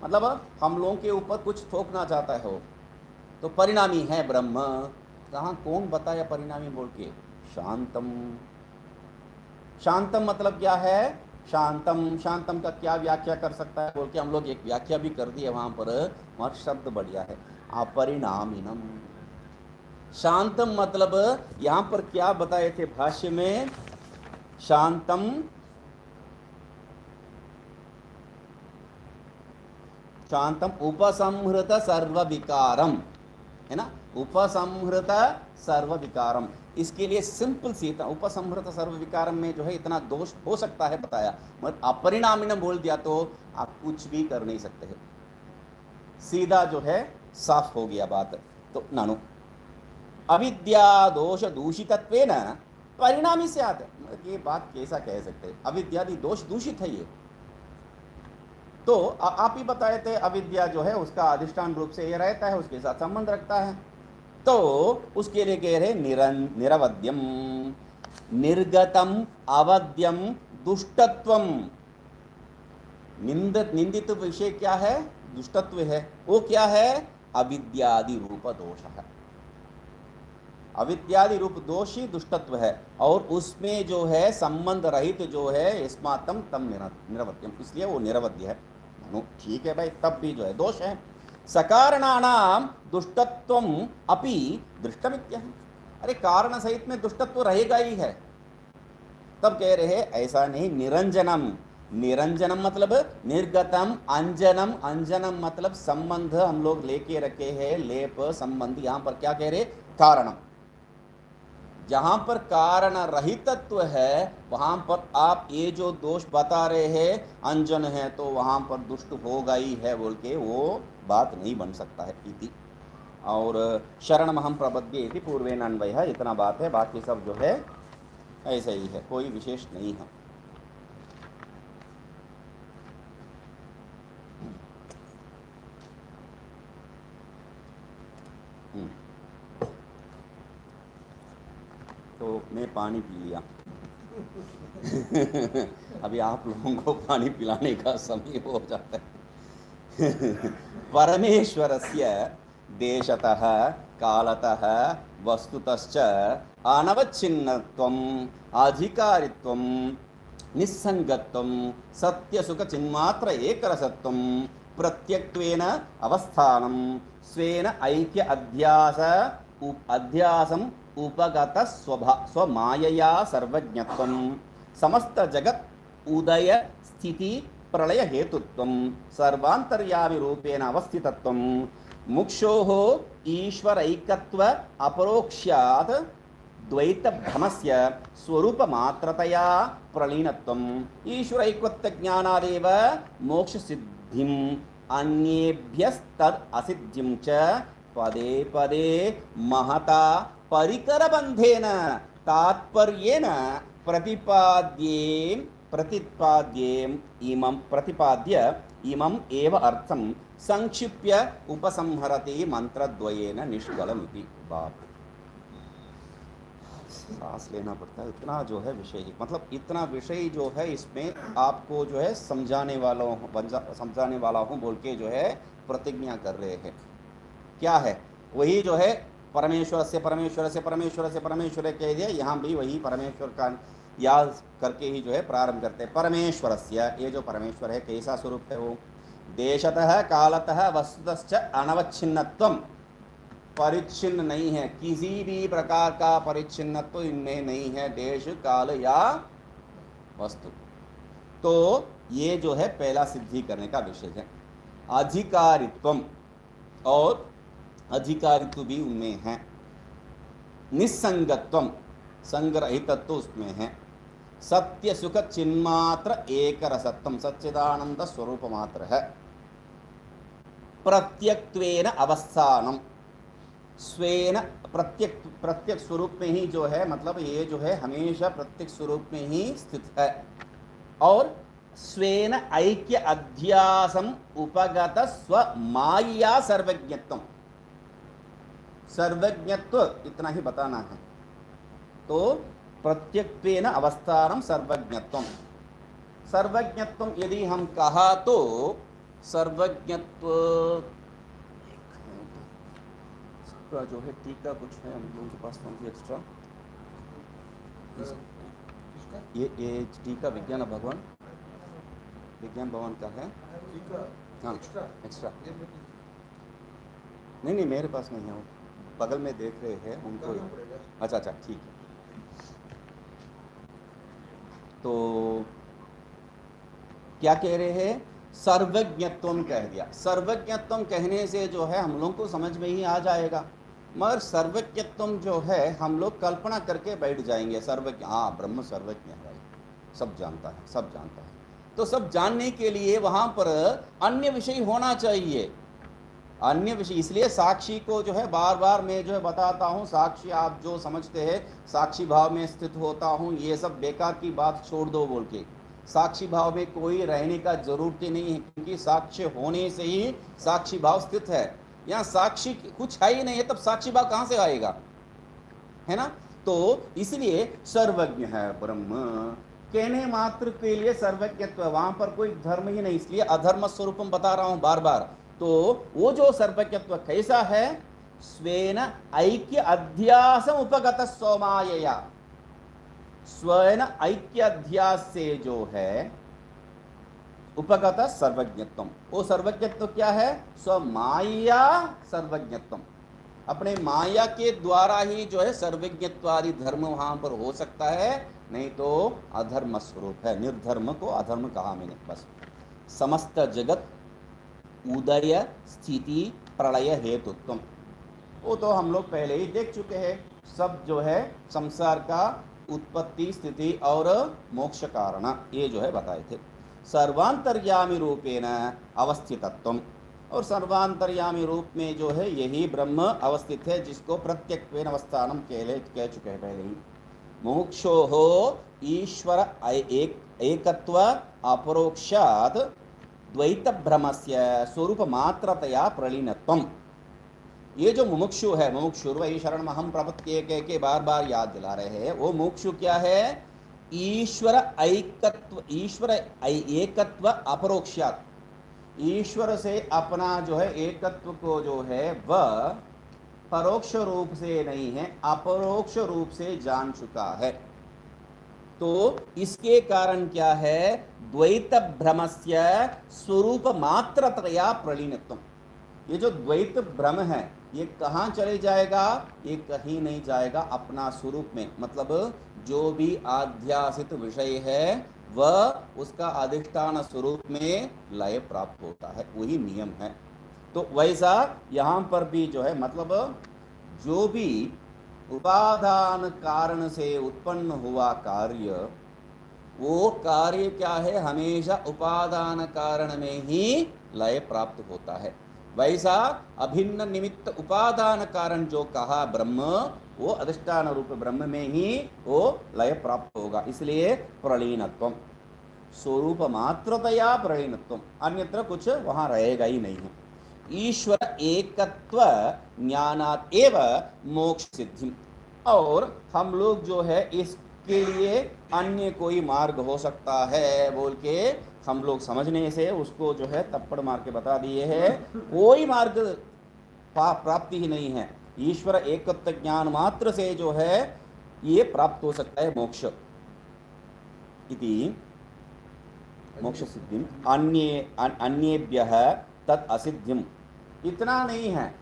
Speaker 1: मतलब हम लोगों के ऊपर कुछ थोपना चाहता है वो, तो परिणामी है ब्रह्म। कहाँ कौन बताया परिणामी बोल के? शांतम। शांतम मतलब क्या है? शांतम, शांतम का क्या व्याख्या कर सकता है बोल के हम लोग एक व्याख्या भी कर दी है वहां पर, और शब्द बढ़िया है अपरिणामिनम। शांतम मतलब यहां पर क्या बताए थे भाष्य में? शांतम, शांतम उपसंहृत सर्व विकारम, है ना, उपसंहृत सर्व विकारम। इसके लिए सिंपल सी था, उपसंहृत सर्व विकारम में जो है इतना दोष हो सकता है बताया, मगर अपरिणामी ने बोल दिया तो आप कुछ भी कर नहीं सकते हैं, सीधा जो है साफ हो गया बात। तो नानो अविद्या दोष दूषितत्वेन परिणामी से आते, ये बात कैसा कह सकते हैं? अविद्यादि दोष दूषित है ये, तो आप ही बताए थे अविद्या जो है उसका अधिष्ठान रूप से ये रहता है, उसके साथ संबंध रखता है। तो उसके लिए कह रहे निरवध्यम, निर्गतम अवध्यम दुष्टत्वम। निंदित विषय क्या है? दुष्टत्व है। वो क्या है? अविद्यादि रूप दोष है। अविद्यादि रूप दोष ही दुष्टत्व है, और उसमें जो है संबंध रहित जो है इस्मातम तम निरवध्यम, इसलिए वो निरवध्य है। ठीक है भाई, तब भी जो है दोष है। सकारणानाम दुष्टत्वम अपि दृष्टमित्य। अरे कारण सहित में दुष्टत्व रहेगा ही है। तब कह रहे हैं ऐसा नहीं, निरंजनम। निरंजनम मतलब निर्गतम, अंजनम, अंजनम मतलब संबंध हम लोग लेके रखे हैं, लेप संबंध। यहां पर क्या कह रहे? कारणम। जहां पर कारण रहितत्व है वहां पर आप ये जो दोष बता रहे हैं अंजन है, तो वहां पर दुष्ट होगा ही है बोल के वो बात नहीं बन सकता है इति। और शरणमहं प्रपद्ये इति पूर्वेण अन्वयः, इतना बात है, बाकी सब जो है ऐसा ही है, कोई विशेष नहीं है। तो मैं पानी पी लिया अभी आप लोगों को पानी पिलाने का समय हो जाता है परमेश्वरस्य देशतः कालतः वस्तुतश्च अनवच्छिन्नत्वम् अधिकारित्वं निस्संगत्वं सत्यसुख चिन्मात्र एकरसत्वं प्रत्यक्त्वेन अवस्थानं स्वेन ऐक्य अध्यासम् उपगत स्वमायया सर्वज्ञत्वं समस्त जगत् उदय स्थिति प्रलय हेतुत्वं सर्वांतर्यामी रूपेण अवस्थितत्वं मुक्षोः ईश्वरैकत्व अपरोक्ष्यात् द्वैत भ्रमस्य स्वरूप मात्रतया प्रलीनत्वं ईश्वरैकत्व ज्ञानादेव मोक्ष सिद्धिं अन्येभ्यस्तद् असिद्धिं च पदे पदे महता परिकर बंधेन तात्पर्येन प्रतिपाद्य इमं एव अर्थं संक्षिप्य उपसंहरति मंत्रद्वयेन निष्कलमिति। बाप, सांस लेना पड़ता है, इतना जो है विषय, मतलब इतना विषय जो है इसमें आपको जो है समझाने वाला हूँ बोल के जो है प्रतिज्ञा कर रहे हैं। क्या है? वही जो है परमेश्वर से परमेश्वर से परमेश्वर से परमेश्वर कह दिया, यहाँ भी वही परमेश्वर का याद करके ही जो है प्रारंभ करते हैं। परमेश्वरस्य, ये जो परमेश्वर है कैसा स्वरूप है? वो देशतः कालतः वस्तुतश्च अनवच्छिन्नत्वं, परिच्छिन्न नहीं है, किसी भी प्रकार का परिच्छिन्नत्व इनमें नहीं है, देश काल या वस्तु। तो ये जो है पहला सिद्धि करने का विषय है। अधिकारित्वम, और अधिकारित्व भी उनमें है। निस्संगत्वम, संग्रहितत्व उसमें है। सत्य सुख चिन्मात्र एक रसत्वम, सच्चिदानंद स्वरूप मात्र है। प्रत्यक्त्वेन अवस्थानम, स्वेन प्रत्यक स्वरूप में ही जो है, मतलब ये जो है हमेशा प्रत्यक स्वरूप में ही स्थित है। और स्वेन ऐक्य अध्यासम उपगत स्व माया सर्वज्ञत्वम, सर्वज्ञत्व इतना ही बताना है। तो प्रत्यक्त्वेन अवस्थानम सर्वज्ञत्वम, सर्वज्ञत्वम यदि हम कहा तो सर्वज्ञत्व का जो है टीका कुछ है हम लोगों के पास, कौन सी एक्स्ट्रा, ये टीका विज्ञान भगवान विज्ञान भवन का है। हाँ एक्स्ट्रा नहीं मेरे पास नहीं है, वो बगल में देख रहे हैं उनको। अच्छा ठीक है। तो क्या कह रहे हैं, सर्वज्ञत्वम कह दिया। सर्वज्ञत्वम कहने से जो है हम लोग को समझ में ही आ जाएगा, मगर सर्वज्ञत्वम जो है हम लोग कल्पना करके बैठ जाएंगे। सर्वज्ञ, हाँ ब्रह्म सर्वज्ञ है, सब जानता है, सब जानता है। तो सब जानने के लिए वहां पर अन्य विषय होना चाहिए, अन्य विषय। इसलिए साक्षी को जो है बार बार मैं जो है बताता हूँ, साक्षी आप जो समझते हैं साक्षी भाव में स्थित होता हूँ, ये सब बेकार की बात छोड़ दो बोल के। साक्षी भाव में कोई रहने का जरूरत ही नहीं है, क्योंकि साक्ष्य होने से ही साक्षी भाव स्थित है। यहाँ साक्षी कुछ है ही नहीं है, तब साक्षी भाव कहाँ से आएगा, है ना। तो इसलिए सर्वज्ञ है ब्रह्म कहने मात्र के लिए सर्वज्ञत्व, वहां पर कोई धर्म ही नहीं, इसलिए अधर्म स्वरूपम बता रहा हूं बार बार। तो वो जो सर्वज्ञत्व कैसा है, स्वेन ऐक्य अध्यासम उपगत स्वमायया, स्वेन ऐक्य अध्यास से जो है उपगत सर्वज्ञत्वम, वो सर्वज्ञत्व क्या है, स्वमाया सर्वज्ञत्वम, अपने माया के द्वारा ही जो है सर्वज्ञत्वादि धर्म वहां पर हो सकता है, नहीं तो अधर्म स्वरूप है। निर्धर्म को अधर्म कहा मैंने, बस। समस्त जगत उदय स्थिति प्रलय हेतुत्वम, वो तो हम लोग पहले ही देख चुके हैं। सब जो है संसार का उत्पत्ति स्थिति और मोक्ष कारण ये जो है बताए थे। सर्वांतर्यामी रूपेण अवस्थितत्वम, और सर्वांतर्यामी रूप में जो है यही ब्रह्म अवस्थित है, जिसको प्रत्यक्त्वेन अवस्थानम कह चुके हैं पहले ही। मोक्षोः ईश्वर एकत्व अपरोक्षात् द्वैत भ्रमस्य स्वरूप मात्रतया प्रलीनत्वम। ये जो मुमुक्षु है, मुमुक्षु वही शरण हम प्रपत्ति के बार बार याद दिला रहे हैं। वो मुमुक्षु क्या है, ईश्वर ऐकत्व, ईश्वर एकत्व अपरोक्षात्, ईश्वर से अपना जो है एकत्व को जो है वह परोक्ष रूप से नहीं है, अपरोक्ष रूप से जान चुका है। तो इसके कारण क्या है, द्वैत भ्रमस्य स्वरूप मात्रतया प्रलीनत्वम। ये जो द्वैत भ्रम है ये कहाँ चले जाएगा, ये कहीं नहीं जाएगा, अपना स्वरूप में, मतलब जो भी आध्यासित विषय है वह उसका अधिष्ठान स्वरूप में लय प्राप्त होता है, वही नियम है। तो वैसा यहाँ पर भी जो है, मतलब जो भी उपादान कारण से उत्पन्न हुआ कार्य, वो कार्य क्या है, हमेशा उपादान कारण में ही लय प्राप्त होता है। वैसा अभिन्न निमित्त उपादान कारण जो कहा ब्रह्म, वो अधिष्ठान रूप ब्रह्म में ही वो लय प्राप्त होगा। इसलिए प्रलीनत्वम, स्वरूप मात्रतया प्रलीनत्वम, अन्यत्र कुछ वहां रहेगा ही नहीं है। ईश्वर एकत्व ज्ञानात् एव मोक्ष सिद्धि, और हम लोग जो है इसके लिए अन्य कोई मार्ग हो सकता है बोल के हम लोग समझने से उसको जो है तप्पड़ मार के बता दिए है, कोई मार्ग प्राप्ति ही नहीं है। ईश्वर एकत्व ज्ञान मात्र से जो है ये प्राप्त हो सकता है मोक्ष इति मोक्ष सिद्धिम अन्येभ्यः तत् असिद्धिम। इतना नहीं है,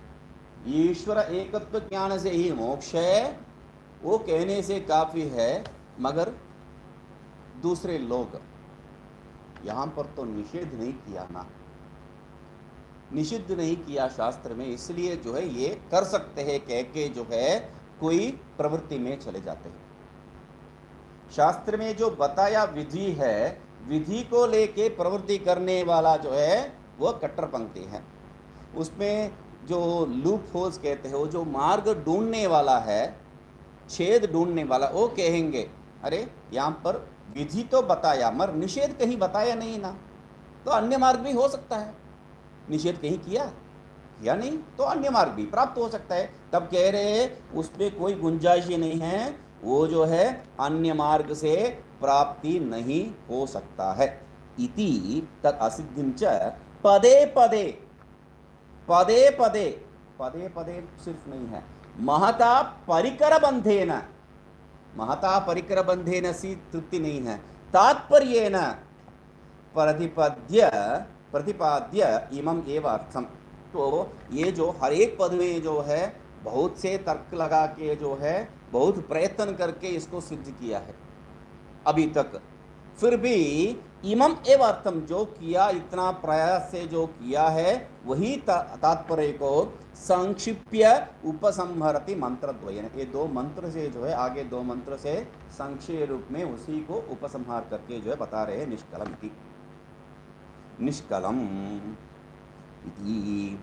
Speaker 1: ईश्वर एकत्व ज्ञान से ही मोक्ष है वो कहने से काफी है, मगर दूसरे लोग यहां पर तो निषेध नहीं किया ना, निषिद्ध नहीं किया शास्त्र में, इसलिए जो है ये कर सकते हैं कह के जो है कोई प्रवृत्ति में चले जाते हैं। शास्त्र में जो बताया विधि है, विधि को लेके प्रवृत्ति करने वाला जो है वो कट्टरपंथी है। उसमें जो लूप होल्स कहते हैं, वो जो मार्ग ढूंढने वाला है, छेद ढूंढने वाला, वो कहेंगे अरे यहाँ पर विधि तो बताया मगर निषेध कहीं बताया नहीं ना, तो अन्य मार्ग भी हो सकता है। निषेध कहीं किया या नहीं, तो अन्य मार्ग भी प्राप्त हो सकता है। तब कह रहे उसमें कोई गुंजाइश ही नहीं है, वो जो है अन्य मार्ग से प्राप्ति नहीं हो सकता है। इति तद असिद्धिं च पदे पदे, पदे पदे, पदे पदे सिर्फ नहीं है, महता परिकर बंधेन, महता परिकर बंधेन सी तृप्ति नहीं है, तात्पर्येन प्रतिपद्य प्रतिपाद्य इमम एव अर्थम। तो ये जो हर एक पद में जो है बहुत से तर्क लगा के जो है बहुत प्रयत्न करके इसको सिद्ध किया है अभी तक, फिर भी इमम एव अर्थम, जो किया इतना प्रयास से जो किया है वही तात्पर्य को संक्षिप्य उपसंहरति मंत्रद्वयेन, ये दो मंत्र से जो है आगे दो मंत्र से संक्षेप रूप में उसी को उपसंहार करके जो है बता रहे हैं निष्कलम की, निष्कलम इति।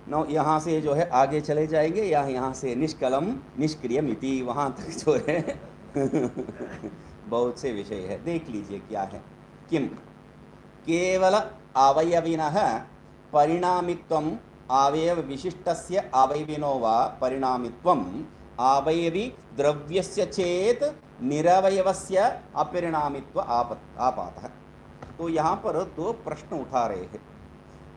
Speaker 1: नो यहाँ से जो है आगे चले जाएंगे, या यहाँ से निष्कलम निष्क्रियम इति, वहाँ तक जो है बहुत से विषय है, देख लीजिए क्या है। किम केवल अवयविनः परिणामित्वम अवयव विशिष्टस्य अवयविनो वा परिणामित्वम अवयवी द्रव्यस्य चेत निरवयवस्य अपरिणामित्व आपातः। तो यहाँ पर दो प्रश्न उठा रहे हैं।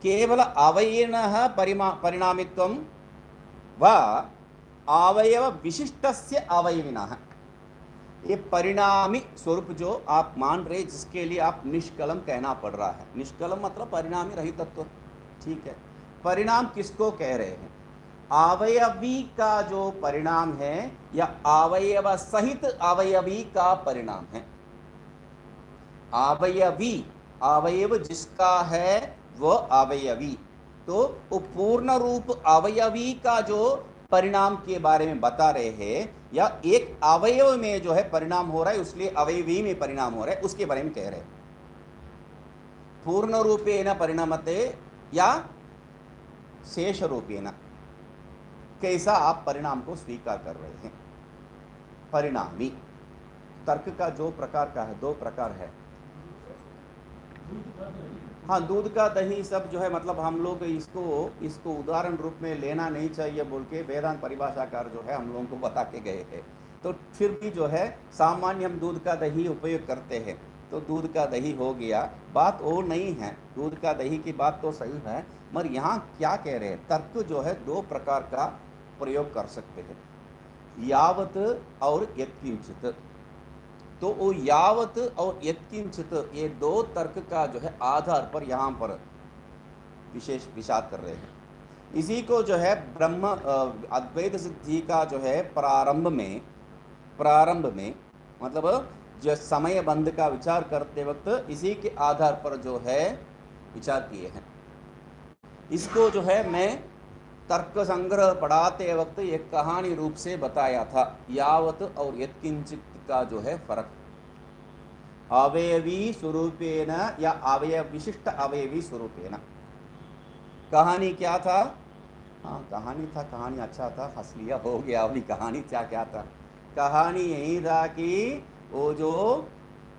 Speaker 1: केवल अवयविनः परिणामित्वम वा अवयव विशिष्टस्य अवयविनः, ये परिणामी स्वरूप जो आप मान रहे, जिसके लिए आप निष्कलम कहना पड़ रहा है। निष्कलम मतलब परिणामी रहित तत्व, ठीक है। परिणाम किसको कह रहे हैं? अवयवी का जो परिणाम है या अवयव सहित अवयवी का परिणाम है। अवयवी, अवयव जिसका है वो अवयवी, तो वो पूर्ण रूप अवयवी का जो परिणाम के बारे में बता रहे हैं, या एक अवयव में जो है परिणाम हो रहा है इसलिए अवयवी में परिणाम हो रहा है उसके बारे में कह रहे हैं। पूर्ण रूपेण परिणामते या शेष रूपेण, कैसा आप परिणाम को स्वीकार कर रहे हैं। परिणामी तर्क का जो प्रकार का है, दो प्रकार है। हाँ, दूध का दही सब जो है, मतलब हम लोग इसको उदाहरण रूप में लेना नहीं चाहिए बोल के वेदांत परिभाषाकार जो है हम लोगों को बता के गए हैं। तो फिर भी जो है सामान्य हम दूध का दही उपयोग करते हैं, तो दूध का दही हो गया, बात वो नहीं है। दूध का दही की बात तो सही है, मगर यहाँ क्या कह रहे हैं, तर्क जो है दो प्रकार का प्रयोग कर सकते हैं, यावत और यत्किंचित। तो वो यावत और यत्किंचित, ये दो तर्क का जो है आधार पर यहाँ पर विशेष विचार कर रहे हैं। इसी को जो है ब्रह्म अद्वैत सिद्धि का जो है प्रारंभ में मतलब जो समय बंध का विचार करते वक्त इसी के आधार पर जो है विचार किए हैं। इसको जो है मैं तर्क संग्रह पढ़ाते वक्त एक कहानी रूप से बताया था, यावत और यत्किंचित का जो है फर्क। अवयवी स्वरूपेण या अवयव विशिष्ट अवयवी स्वरूपेण। कहानी क्या था? हाँ, कहानी था, कहानी अच्छा था, हंस लिया, हो गया। अभी कहानी क्या था? कहानी यही था कि वो जो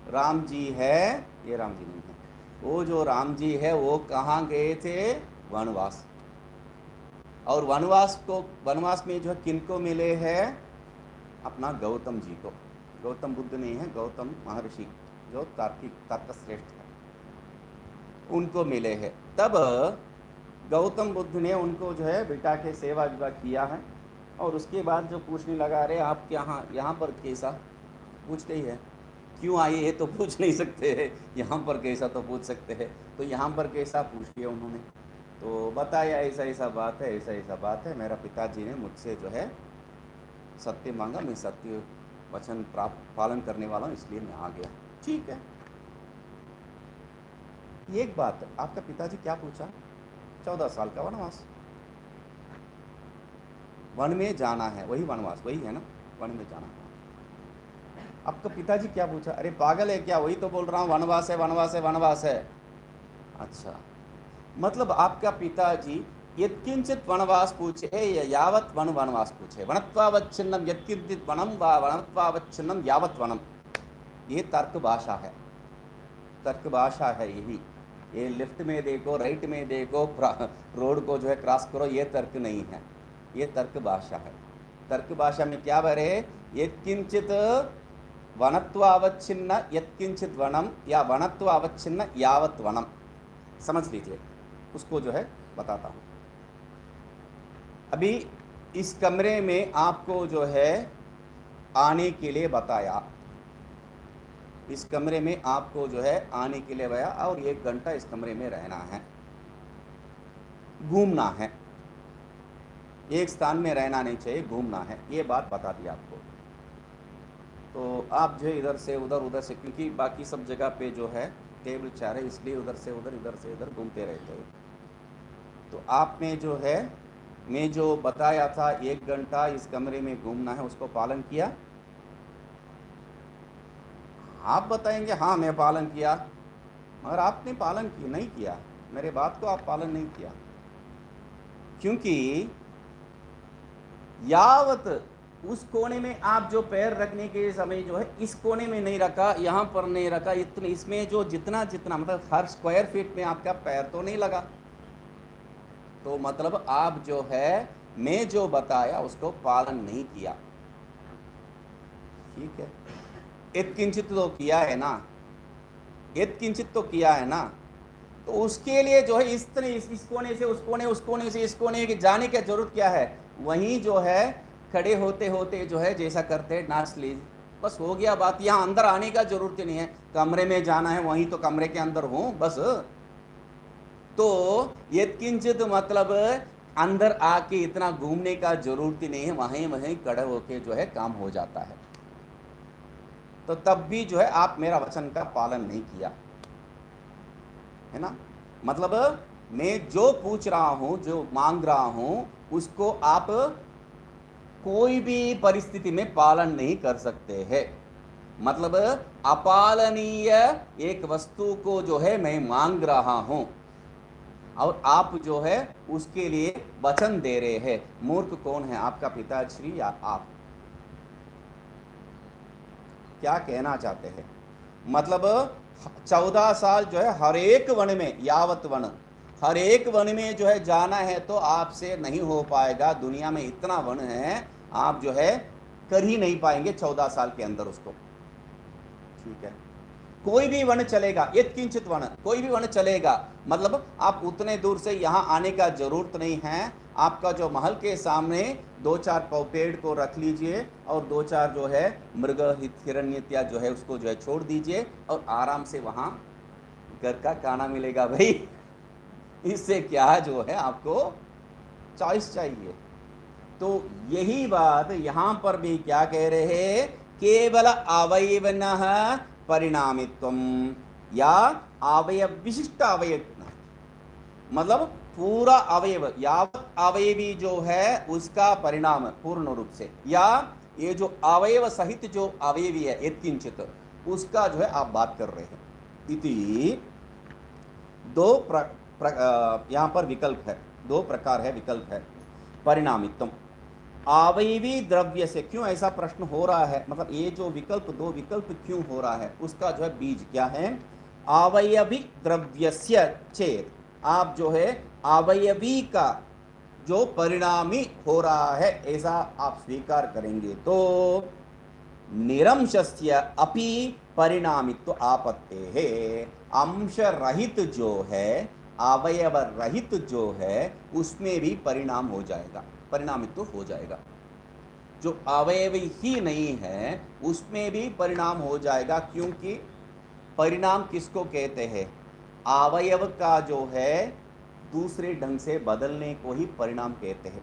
Speaker 1: राम जी है, ये राम जी नहीं है, वो जो राम जी है वो कहाँ गए थे? वनवास। और वनवास में जो है किनको मिले हैं? अपना गौतम जी को। गौतम बुद्ध नहीं है, गौतम महर्षि जो तर्क श्रेष्ठ है, उनको मिले हैं। तब गौतम बुद्ध ने उनको जो है बिठा के सेवा विवाह किया है, और उसके बाद जो पूछने लगा, अरे आप यहाँ पर कैसा, पूछते ही है, क्यों आए ये तो पूछ नहीं सकते हैं, यहाँ पर कैसा तो पूछ सकते हैं। तो यहाँ पर कैसा पूछ लिया उन्होंने, तो बताया ऐसा ऐसा बात है, ऐसा ऐसा बात है, मेरा पिताजी ने मुझसे जो है सत्य मांगा, मैं सत्य वचन पालन करने वाला हूँ, इसलिए मैं आ गया। ठीक है, एक बात, आपका पिताजी क्या पूछा? 14 साल का वनवास, वन में जाना है, वही वनवास, वही है ना, वन में जाना है। आपका पिताजी क्या पूछा? अरे पागल है क्या, वही तो बोल रहा हूँ, वनवास है, वनवास है, वनवास है। अच्छा, मतलब आपका पिताजी यत्किंचित वनवास पूछे या यावत वनवास पूछे, वनत्वावच्छिन्नम यत्किंचित वनम वा वनत्वावच्छिन्नम यावत वनम, ये तर्क भाषा है, तर्क भाषा है यही। ये लेफ्ट में देखो, राइट में देखो, रोड को जो है क्रॉस करो, ये तर्क नहीं है, ये तर्क भाषा है। तर्क भाषा में क्या बरे, यत्किंचित वनत्वावच्छिन्न यत्किंचित वनम या वनत्वावच्छिन्न यावत वनम, समझ लीजिए, उसको जो है बताता हूँ। अभी इस कमरे में आपको जो है आने के लिए बताया, इस कमरे में आपको जो है आने के लिए बताया और 1 घंटा इस कमरे में रहना है, घूमना है, एक स्थान में रहना नहीं चाहिए, घूमना है, ये बात बता दी आपको। तो आप जो है इधर से उधर, उधर से, क्योंकि बाकी सब जगह पे जो है टेबल चेयर है, इसलिए उधर से उधर, इधर से इधर घूमते रहते हो। तो आपने जो है, मैं जो बताया था 1 घंटा इस कमरे में घूमना है, उसको पालन किया? आप बताएंगे हाँ मैं पालन किया, मगर आपने पालन की नहीं किया, मेरे बात को आप पालन नहीं किया, क्योंकि यावत उस कोने में आप जो पैर रखने के समय जो है इस कोने में नहीं रखा, यहाँ पर नहीं रखा, इतने इसमें जो जितना जितना मतलब हर स्क्वायर फीट में आपका पैर तो नहीं लगा, तो मतलब आप जो है मैं जो बताया उसको पालन नहीं किया, ठीक है। यत्किंचित तो किया है ना, यत्किंचित तो किया है ना, तो उसके लिए जो है इस कोने से उस कोने, उस कोने से इस कोने के जाने की जरूरत क्या है, वहीं जो है खड़े होते होते जो है जैसा करते नाच लीजिए, बस हो गया बात। यहाँ अंदर आने का जरूरत ही नहीं है, कमरे में जाना है वहीं तो कमरे के अंदर हूं बस। तो यत्किंचित मतलब अंदर आके इतना घूमने का जरूरत ही नहीं है, वहीं वहीं खड़े होके जो है काम हो जाता है। तो तब भी जो है आप मेरा वचन का पालन नहीं किया है ना, मतलब मैं जो पूछ रहा हूं, जो मांग रहा हूं, उसको आप कोई भी परिस्थिति में पालन नहीं कर सकते हैं। मतलब अपालनीय एक वस्तु को जो है मैं मांग रहा हूं और आप जो है उसके लिए वचन दे रहे हैं। मूर्ख कौन है, आपका पिताश्री या आप? क्या कहना चाहते हैं? मतलब 14 साल जो है हर एक वन में, यावत वन, हर एक वन में जो है जाना है तो आपसे नहीं हो पाएगा। दुनिया में इतना वन है, आप जो है कर ही नहीं पाएंगे 14 साल के अंदर उसको, ठीक है। कोई भी वन चलेगा, यत्किंचित वन, कोई भी वन चलेगा, मतलब आप उतने दूर से यहाँ आने का जरूरत नहीं है। आपका जो महल के सामने 2-4 पेड़ को रख लीजिए और 2-4 जो है मृग हिरण्य इत्यादि जो है उसको जो है छोड़ दीजिए और आराम से वहाँ घर का खाना मिलेगा भाई। इससे क्या जो है आपको चॉइस चाहिए। तो यही बात यहाँ पर भी क्या कह रहे हैं, केवल अवयवनः परिणामित्वम या अवयव विशिष्ट अवयव, मतलब पूरा अवयव, यावत अवयवी जो है उसका परिणाम पूर्ण रूप से, या ये जो अवयव सहित जो अवयवी है यत्किंचित, उसका जो है आप बात कर रहे हैं। इति दो यहाँ पर विकल्प है, 2 प्रकार है विकल्प है। परिणामित्वम, अवयवी द्रव्य से, क्यों ऐसा प्रश्न हो रहा है, मतलब ये जो विकल्प 2 विकल्प क्यों हो रहा है, उसका जो है बीज क्या है, अवयवी द्रव्यस्य चेत, आप जो है अवयवी का जो परिणामी हो रहा है ऐसा आप स्वीकार करेंगे तो निरंशस्य अपि परिणामित्व आपत्ते है, अंश रहित जो है, अवयव रहित जो है उसमें भी परिणाम हो जाएगा, परिणामित्व हो जाएगा। जो अवयव ही नहीं है उसमें भी परिणाम हो जाएगा, क्योंकि परिणाम किसको कहते हैं, अवयव का जो है दूसरे ढंग से बदलने को ही परिणाम कहते हैं।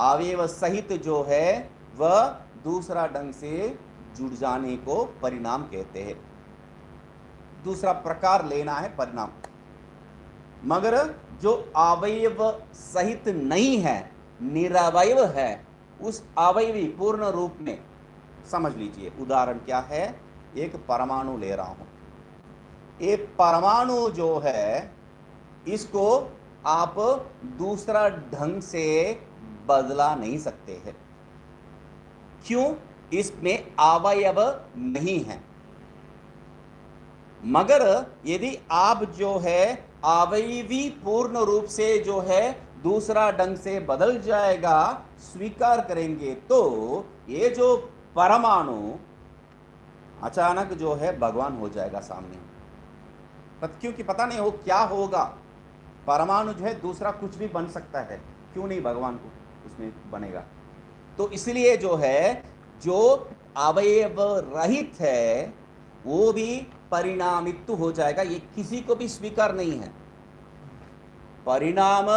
Speaker 1: अवयव सहित जो है वह दूसरा ढंग से जुड़ जाने को परिणाम कहते हैं, दूसरा प्रकार लेना है परिणाम। मगर जो अवयव सहित नहीं है, निरवयव है, उस अवयवी पूर्ण रूप में समझ लीजिए। उदाहरण क्या है, एक परमाणु ले रहा हूं, एक परमाणु जो है इसको आप दूसरा ढंग से बदला नहीं सकते हैं। क्यों? इसमें अवयव नहीं है। मगर यदि आप जो है अवयवी पूर्ण रूप से जो है दूसरा ढंग से बदल जाएगा, स्वीकार करेंगे, तो ये जो परमाणु अचानक जो है भगवान हो जाएगा सामने। क्योंकि पता नहीं हो क्या होगा, परमाणु जो है दूसरा कुछ भी बन सकता है, क्यों नहीं भगवान को उसमें बनेगा। तो इसलिए जो है जो अवयव रहित है वो भी परिणामित्व हो जाएगा, ये किसी को भी स्वीकार नहीं है। परिणाम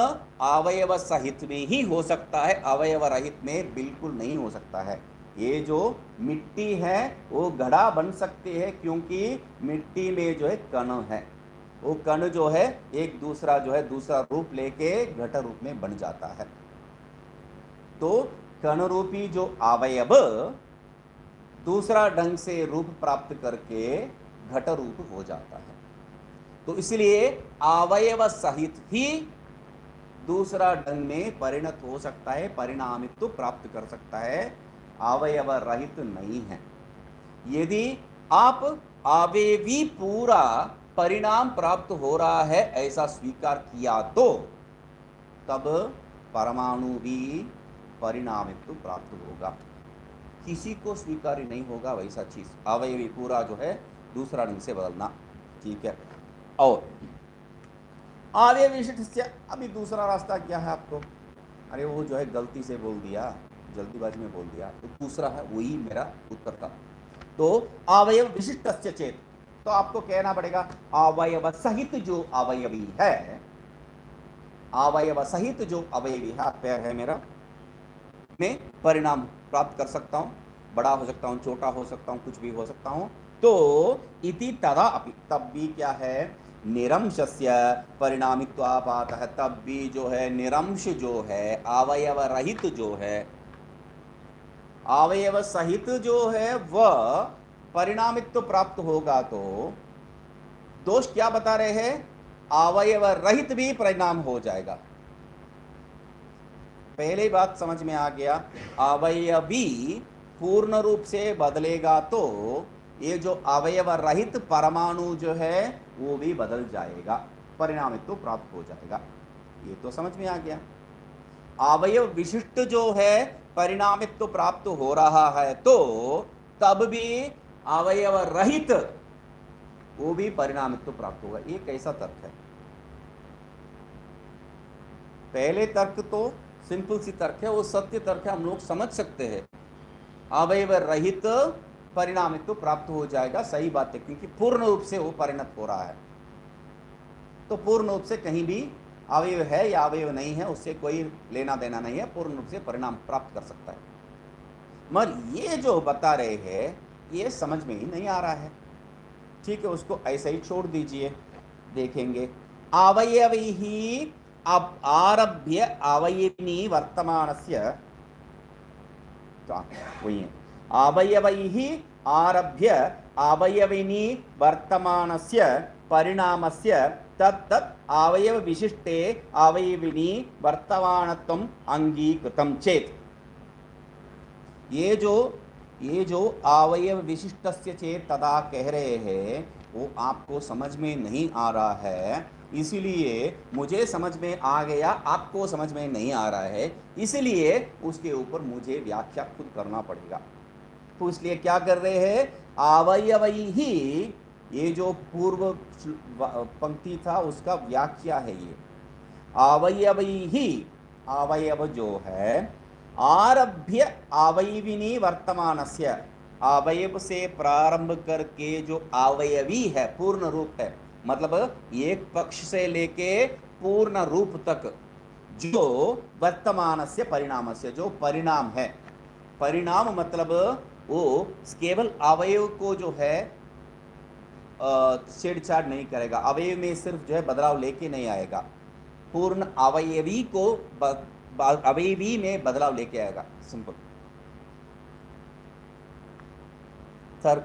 Speaker 1: अवयव सहित में ही हो सकता है, अवयव रहित में बिल्कुल नहीं हो सकता है। ये जो मिट्टी है वो घड़ा बन सकती है, क्योंकि मिट्टी में जो है कण है, वो कण जो है एक दूसरा जो है दूसरा रूप लेके घट रूप में बन जाता है। तो कण रूपी जो अवयव दूसरा ढंग से रूप प्राप्त करके घट रूप हो जाता है। तो इसलिए अवयव सहित ही दूसरा ढंग में परिणत हो सकता है, परिणामित्व प्राप्त कर सकता है, अवयव रहित नहीं है। यदि आप अवयवी पूरा परिणाम प्राप्त हो रहा है ऐसा स्वीकार किया तो तब परमाणु भी परिणामित्व प्राप्त होगा। किसी को स्वीकार नहीं होगा वैसा चीज, अवयवी पूरा जो है दूसरा ढंग से बदलना। ठीक है। और अवयव विशिष्ट से अभी दूसरा रास्ता क्या है आपको? अरे वो जो है गलती से बोल दिया, जल्दीबाजी में बोल दिया, तो दूसरा है, वही मेरा उत्तर था। तो अवयव विशिष्ट चेत, तो आपको कहना पड़ेगा अवयव सहित जो अवयवी है, अवयव सहित जो अवयवी है, पैर है मेरा, मैं परिणाम प्राप्त कर सकता हूं, बड़ा हो सकता हूं, छोटा हो सकता हूं, कुछ भी हो सकता हूं। तो इति तदा अपि, तब भी क्या है, निरंशस्य परिणामित्वापात है, तब भी जो है निरंश जो है, अवयव रहित जो है, अवयव सहित जो है वह परिणामित्व प्राप्त होगा। तो दोष क्या बता रहे हैं? अवयव रहित भी परिणाम हो जाएगा। पहले बात समझ में आ गया, अवयवी पूर्ण रूप से बदलेगा तो ये जो अवयव रहित परमाणु जो है वो भी बदल जाएगा, परिणामित्व प्राप्त हो जाएगा। ये तो समझ में आ गया। अवयव विशिष्ट जो है परिणामित्व प्राप्त हो रहा है, तो तब भी अवयव रहित वो भी परिणामित्व प्राप्त होगा। ये कैसा तर्क है? पहले तर्क तो सिंपल सी तर्क है, वो सत्य तर्क है, हम लोग समझ सकते हैं। अवयव रहित परिणामित्व प्राप्त हो जाएगा, सही बात है, क्योंकि पूर्ण रूप से वो परिणत हो रहा है। तो पूर्ण रूप से कहीं भी अवयव है या अवयव नहीं है उससे कोई लेना देना नहीं है, पूर्ण रूप से परिणाम प्राप्त कर सकता है। मगर ये जो बता रहे हैं ये समझ में ही नहीं आ रहा है। ठीक है, उसको ऐसे ही छोड़ दीजिए, देखेंगे। अवयव ही अब आरभ्य अवयविनी वर्तमानस्य, वही है, अवयवैहि आरभ्य अवयविनी वर्तमानस्य परिणामस्य तत्तत् अवयव विशिष्टे अवयविनी वर्तमानत्वम् अंगीकृतं चेत। ये जो अवयव विशिष्टस्य चेत तदा कह रहे हैं वो आपको समझ में नहीं आ रहा है, इसीलिए मुझे समझ में आ गया, आपको समझ में नहीं आ रहा है, इसलिए उसके ऊपर मुझे व्याख्या खुद करना पड़ेगा। तो इसलिए क्या कर रहे हैं, अवयवैहि, ये जो पूर्व पंक्ति था उसका व्याख्या है ये। अवयवैहि, अवयव जो है, आरभ्य अवयविनी वर्तमानस्य, अवयव से प्रारंभ करके जो अवयवी है, पूर्ण रूप है, मतलब एक पक्ष से लेके पूर्ण रूप तक जो वर्तमानस्य परिणामस्य, जो परिणाम है, परिणाम मतलब वो केवल अवयव को जो है छेड़छाड़ नहीं करेगा, अवयव में सिर्फ जो है बदलाव लेके नहीं आएगा, पूर्ण अवयवी को अवयवी में बदलाव लेके आएगा। सिंपल। सर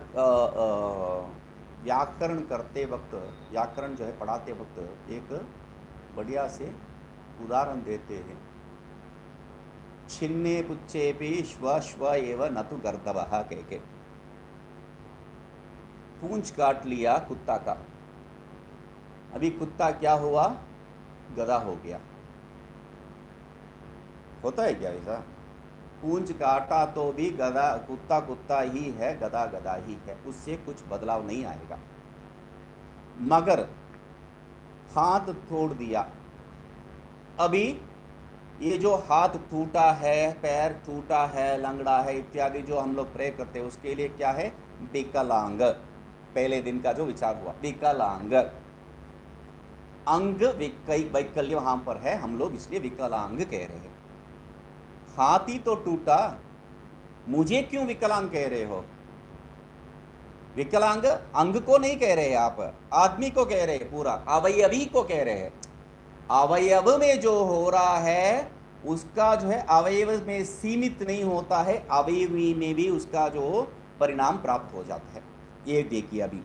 Speaker 1: व्याकरण करते वक्त, व्याकरण जो है पढ़ाते वक्त एक बढ़िया से उदाहरण देते हैं। छिन्ने पुच्छेपि श्व श्व एव न तु गर्दभः कह के। पूंछ काट लिया कुत्ता का, अभी कुत्ता क्या हुआ, गधा हो गया। होता है क्या ऐसा? पूंछ काटा तो भी गधा कुत्ता कुत्ता ही है, गधा गधा ही है, उससे कुछ बदलाव नहीं आएगा। मगर हाथ तोड़ दिया, अभी ये जो हाथ टूटा है, पैर टूटा है, लंगड़ा है इत्यादि जो हम लोग प्रे करते हैं, उसके लिए क्या है? विकलांग। पहले दिन का जो विचार हुआ, विकलांग। अंग वैकल्य वहां पर है, हम लोग इसलिए विकलांग कह रहे हैं। हाथ ही तो टूटा, मुझे क्यों विकलांग कह रहे हो? विकलांग अंग को नहीं कह रहे आप, आदमी को कह रहे हैं, पूरा अवयवी को कह रहे हैं। अवयव में जो हो रहा है उसका जो है अवयव में सीमित नहीं होता है, अवयवी में भी उसका जो परिणाम प्राप्त हो जाता है। ये देखिए, अभी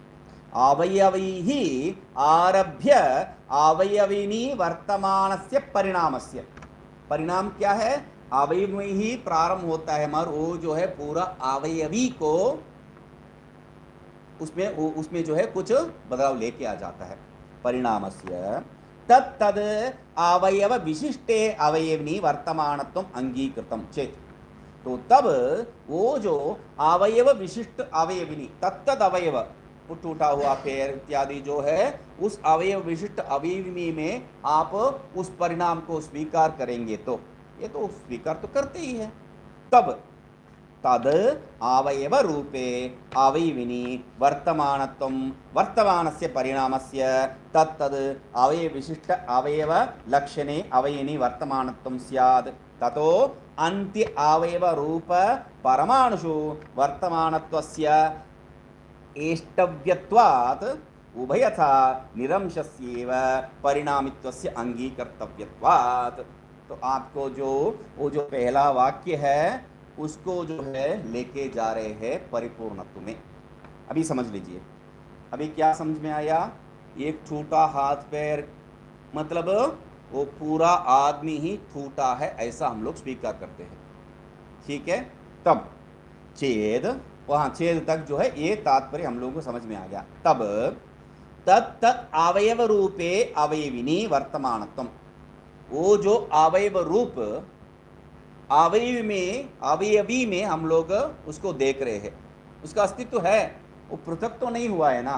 Speaker 1: अवयवी ही आरभ्य अवयविनी वर्तमानस्य परिणामस्य। परिणाम क्या है? अवयव में ही प्रारंभ होता है, मगर वो जो है पूरा अवयवी को उसमें जो है कुछ बदलाव लेके आ जाता है। परिणामस्य तद अवयव विशिष्टे अवयविनी वर्तमानत्वम अंगीकृतम चेत, तो तब वो जो अवयव विशिष्ट अवयविनी तत्तद अवयव, टूटा हुआ पैर इत्यादि जो है, उस अवयव विशिष्ट अवयवी में आप उस परिणाम को स्वीकार करेंगे, तो ये तो स्वीकार तो करते ही है। तब तद अवयव रूपे अवयविनी वर्तमानत्वं वर्तमानस्य परिणामस्य तत्तद अवयव विशिष्ट अवयव लक्षणे अवयविनी वर्तमानत्वं स्यात्। ततो अन्त्य अवयव रूप परमाणुषु वर्तमानत्वस्य एष्टव्यत्वात् उभयथा निरंशस्यैव परिणामित्वस्य अंगीकर्तव्यत्वात्। तो आपको जो वो जो पहला वाक्य है उसको जो है लेके जा रहे हैं परिपूर्णत्व में। अभी समझ लीजिए, अभी क्या समझ में आया? एक टूटा हाथ पैर मतलब वो पूरा आदमी ही टूटा है, ऐसा हम लोग स्वीकार करते हैं, ठीक है। तब छेद, वहां छेद तक जो है ये तात्पर्य हम लोगों को समझ में आ गया। तब तत् अवयव रूपे अवयविनी वर्तमानत्वम, वो जो अवयव रूप अवयवी में हम लोग उसको देख रहे हैं, उसका अस्तित्व है, वो पृथक तो नहीं हुआ है ना,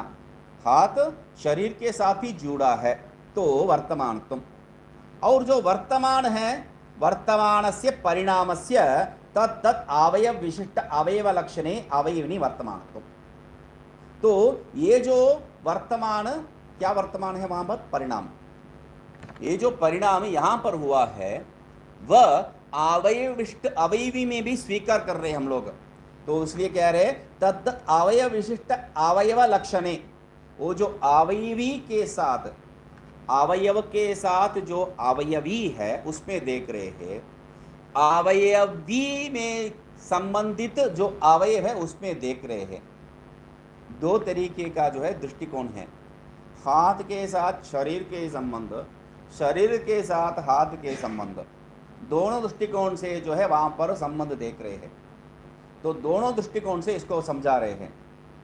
Speaker 1: हाथ शरीर के साथ ही जुड़ा है, तो वर्तमानत्वम। और जो वर्तमान है, वर्तमानस्य परिणामस्य तत् अवयव विशिष्ट अवयव लक्षणे अवयविनी वर्तमानत्वम। तो ये जो वर्तमान, क्या वर्तमान है वहां पर? परिणाम। ये जो परिणाम यहां पर हुआ है वह अवयव विशिष्ट अवयवी में भी स्वीकार कर रहे हैं हम लोग, तो इसलिए कह रहे तद अवयव विशिष्ट अवयव लक्षणे, वो जो अवयवी के साथ, अवयव के साथ जो अवयवी है उसमें देख रहे हैं, अवयवी में संबंधित जो अवयव है उसमें देख रहे हैं। दो तरीके का जो है दृष्टिकोण है, हाथ के साथ शरीर के संबंध, शरीर के साथ हाथ के संबंध, दोनों दृष्टिकोण से जो है वहां पर संबंध देख रहे हैं। तो दोनों दृष्टिकोण से इसको समझा रहे हैं,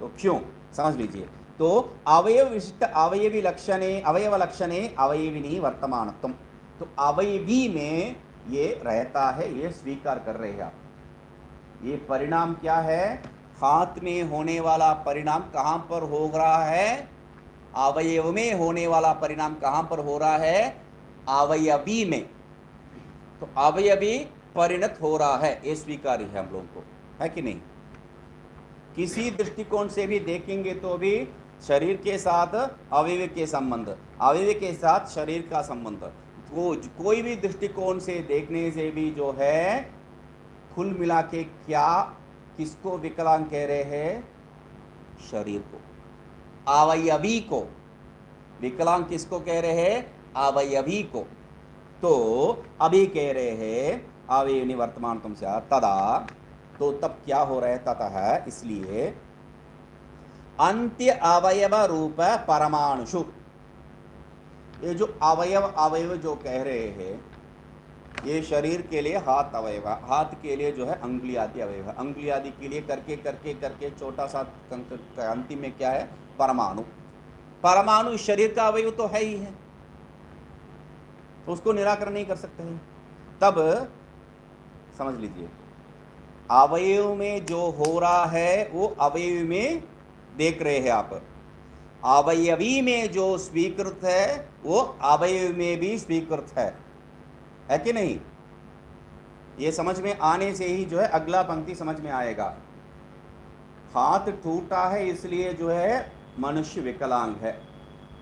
Speaker 1: तो क्यों समझ लीजिए। तो अवयव विशिष्ट अवयवी लक्षणे अवयव लक्षणे अवयविनी वर्तमानत्वम, तो अवयवी में ये रहता है, ये स्वीकार कर रहे हैं आप। ये परिणाम क्या है? हाथ में होने वाला परिणाम कहां पर हो रहा है? अवयव में होने वाला परिणाम कहां पर हो रहा है? अवयवी में। तो अवयवी परिणत हो रहा है, ये स्वीकार है हम लोगों को, है कि नहीं? किसी दृष्टिकोण से भी देखेंगे तो भी शरीर के साथ अवयव के संबंध, अवयव के साथ शरीर का संबंध, कोई भी दृष्टिकोण से देखने से भी जो है कुल मिला के क्या, किसको विकलांग कह रहे हैं? शरीर को, अवयवी को। विकलांग किसको कह रहे हैं? अवयवी को। तो अभी कह रहे हैं अवयविनी वर्तमान तुम से तदा, तो तब क्या हो रहा है? ततः, इसलिए अंत्य अवयव रूप परमाणुषु, ये जो अवयव अवयव जो कह रहे हैं, ये शरीर के लिए हाथ अवयव, हाथ के लिए जो है अंगुली आदि अवयव, अंगुली आदि के लिए करके करके करके छोटा सा अंतिम में क्या है, परमाणु। परमाणु इस शरीर का अवयव तो है ही है, तो उसको निराकरण नहीं कर सकते हैं। तब समझ लीजिए, अवयव में जो हो रहा है वो अवयव में देख रहे हैं आप, अवयवी में जो स्वीकृत है वो अवयव में भी स्वीकृत है कि नहीं? ये समझ में आने से ही जो है अगला पंक्ति समझ में आएगा। हाथ टूटा है इसलिए जो है मनुष्य विकलांग है,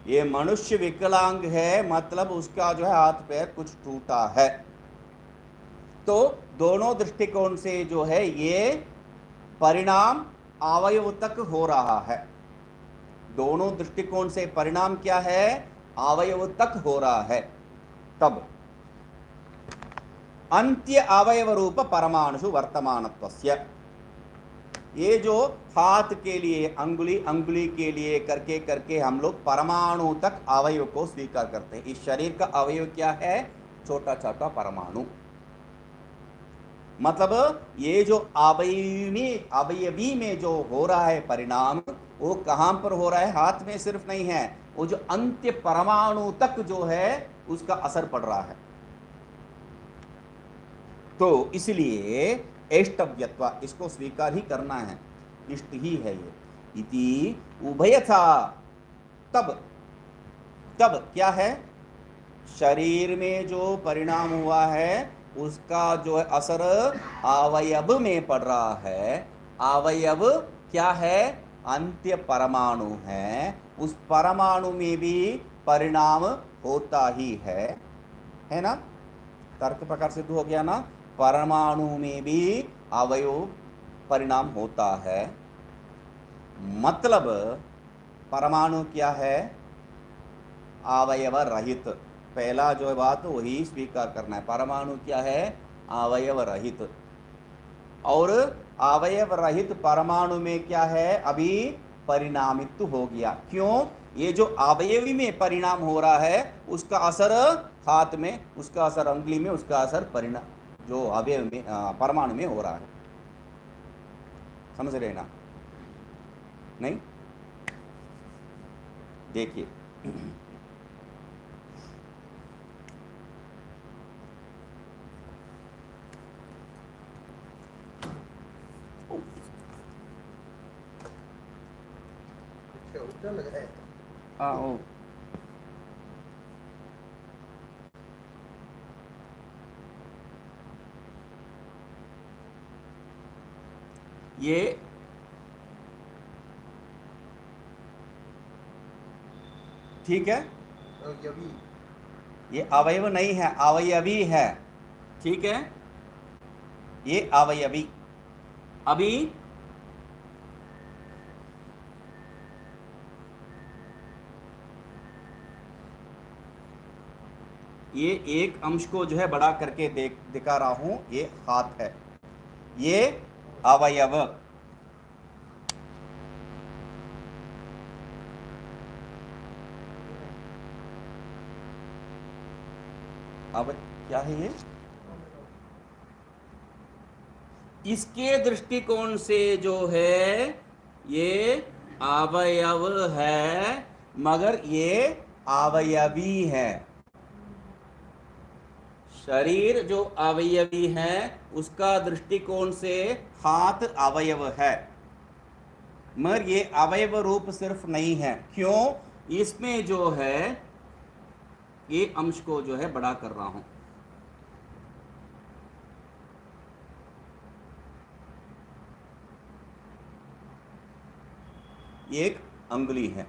Speaker 1: ये मनुष्य विकलांग है मतलब उसका जो है हाथ पैर कुछ टूटा है। तो दोनों दृष्टिकोण से जो है ये परिणाम अवयव तक हो रहा है, दोनों दृष्टिकोण से परिणाम क्या है, अवयव तक हो रहा है। तब अंत्य अवयव रूप परमाणु वर्तमानत्वस्य, ये जो हाथ के लिए अंगुली, अंगुली के लिए करके करके हम लोग परमाणु तक अवयव को स्वीकार करते हैं। इस शरीर का अवयव क्या है, छोटा छोटा परमाणु। मतलब ये जो अवयवी में जो हो रहा है परिणाम, वो कहां पर हो रहा है, हाथ में सिर्फ नहीं है, वो जो अंत्य परमाणु तक जो है उसका असर पड़ रहा है। तो इसलिए एष्टव्यत्व, इसको स्वीकार ही करना है, इष्ट ही है ये। इति उभयथा, तब क्या है, शरीर में जो परिणाम हुआ है उसका जो है असर अवयव में पड़ रहा है। अवयव क्या है, अंत्य परमाणु है, उस परमाणु में भी परिणाम होता ही है ना? तर्क प्रकार सिद्ध हो गया ना, परमाणु में भी अवयव परिणाम होता है। मतलब परमाणु क्या है, अवयव रहित। पहला जो बात वही स्वीकार करना है, परमाणु क्या है, अवयव रहित। और अवयव रहित परमाणु में क्या है, अभी परिणामित हो गया। क्यों? ये जो अवयवी में परिणाम हो रहा है उसका असर हाथ में, उसका असर अंगुली में, उसका असर परिणाम जो अवयव में परमाणु में हो रहा है। समझ रहे ना? नहीं? देखिए,
Speaker 2: लग रहा है।
Speaker 1: हाँ, ये ठीक है, ये अवयव नहीं है, अवयवी है। ठीक है, ये अवयवी। अभी ये एक अंश को जो है बड़ा करके दिखा रहा हूं, ये हाथ है, ये अवयव। अब क्या है ये, इसके दृष्टिकोण से जो है ये अवयव है, मगर ये अवयवी है। शरीर जो अवयवी है उसका दृष्टिकोण से हाथ अवयव है, मगर ये अवयव रूप सिर्फ नहीं है। क्यों? इसमें जो है ये अंश को जो है बड़ा कर रहा हूं। एक अंगुली है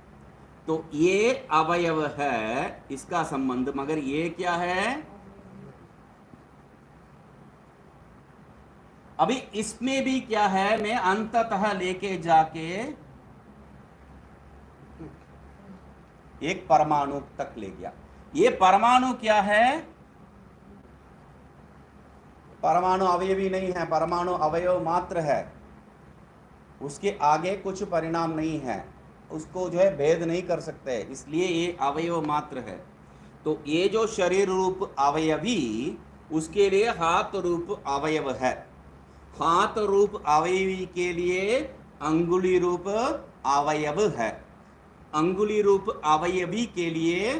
Speaker 1: तो ये अवयव है, इसका संबंध, मगर ये क्या है, अभी इसमें भी क्या है, मैं अंततः लेके जाके एक परमाणु तक ले गया। ये परमाणु क्या है, परमाणु अवयवी नहीं है, परमाणु अवयव मात्र है, उसके आगे कुछ परिणाम नहीं है, उसको जो है भेद नहीं कर सकते, इसलिए ये अवयव मात्र है। तो ये जो शरीर रूप अवयवी उसके लिए हाथ रूप अवयव है, हाथ रूप अवयवी के लिए अंगुली रूप अवयव है, अंगुली रूप अवयवी के लिए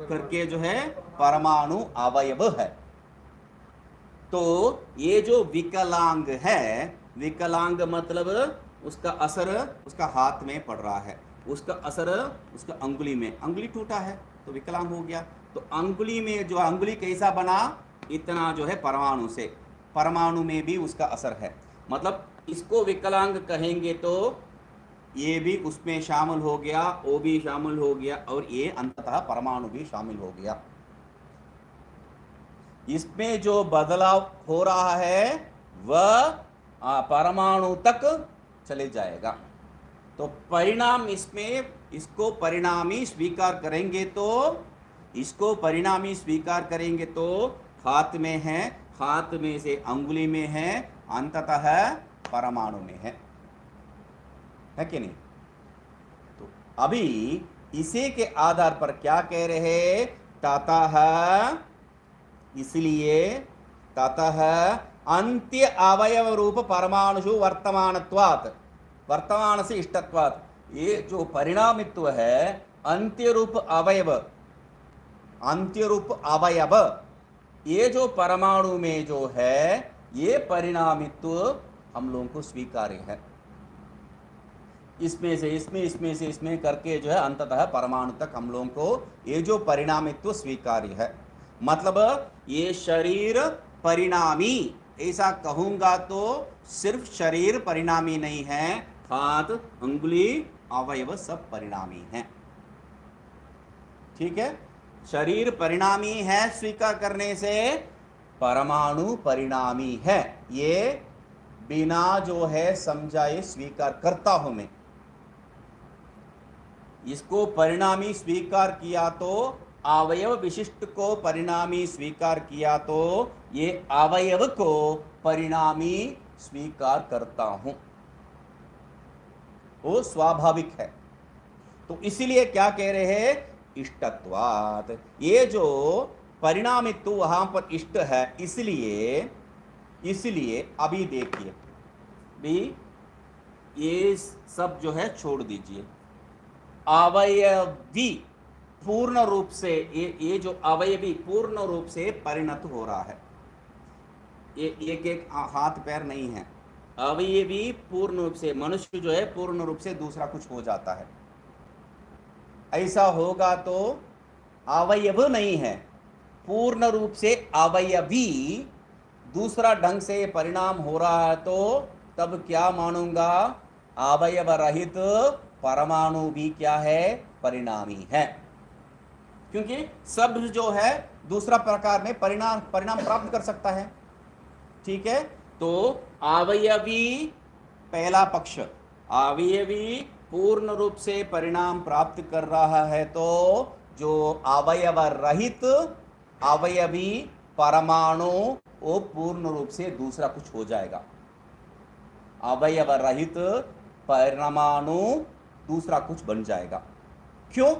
Speaker 1: करके जो है परमाणु अवयव है। तो ये जो विकलांग है, विकलांग मतलब उसका असर उसका हाथ में पड़ रहा है, उसका असर उसका अंगुली में, अंगुली टूटा है तो विकलांग हो गया। तो अंगुली में जो अंगुली कैसा बना, इतना जो है परमाणु से, परमाणु में भी उसका असर है। मतलब इसको विकलांग कहेंगे तो ये भी उसमें शामिल हो गया, वो भी शामिल हो गया, और ये अंततः परमाणु भी शामिल हो गया। इसमें जो बदलाव हो रहा है वह परमाणु तक चले जाएगा। तो परिणाम इसमें, इसको परिणामी स्वीकार करेंगे तो, इसको परिणामी स्वीकार करेंगे तो हाथ में है, हाथ में से अंगुली में है, अंततः परमाणु में है कि नहीं। तो अभी इसी के आधार पर क्या कह रहे, ततः, इसलिए ततः अंत्य अवयव रूप परमाणुषु वर्तमानत्वात्, वर्तमान से इष्टत्वात्, ये जो परिणामित्व है अंत्य रूप अवयव, अंत्य रूप अवयव, ये जो परमाणु में जो है ये परिणामित्व हम लोगों को स्वीकार्य है। इसमें से इसमें, इसमें से इसमें करके जो है अंततः परमाणु तक हम लोगों को ये जो परिणामित्व स्वीकार्य है। मतलब ये शरीर परिणामी, ऐसा कहूंगा तो सिर्फ शरीर परिणामी नहीं है, हाथ अंगुली अवयव सब परिणामी हैं। ठीक है, शरीर परिणामी है स्वीकार करने से परमाणु परिणामी है, ये बिना जो है समझाए स्वीकार करता हूं मैं। इसको परिणामी स्वीकार किया तो, अवयव विशिष्ट को परिणामी स्वीकार किया तो ये अवयव को परिणामी स्वीकार करता हूं, वो स्वाभाविक है। तो इसीलिए क्या कह रहे हैं, इष्टत्वात्, ये जो परिणामित्व वहां पर इष्ट है, इसलिए, इसलिए अभी देखिए भी ये सब जो है छोड़ दीजिए, अवयवी पूर्ण रूप से, ये जो अवयवी पूर्ण रूप से परिणत हो रहा है, ये एक एक हाथ पैर नहीं है, अवयवी पूर्ण रूप से, मनुष्य जो है पूर्ण रूप से दूसरा कुछ हो जाता है। ऐसा होगा तो अवयव नहीं है, पूर्ण रूप से अवयवी दूसरा ढंग से परिणाम हो रहा है, तो तब क्या मानूंगा, अवयव रहित परमाणु भी क्या है, परिणामी है। क्योंकि सब जो है दूसरा प्रकार में परिणाम प्राप्त कर सकता है। ठीक है, तो अवयवी पहला पक्ष, अवयवी पूर्ण रूप से परिणाम प्राप्त कर रहा है, तो जो अवयव रहित अवयवी परमाणु वो पूर्ण रूप से दूसरा कुछ हो जाएगा। अवयव रहित परमाणु दूसरा कुछ बन जाएगा। क्यों,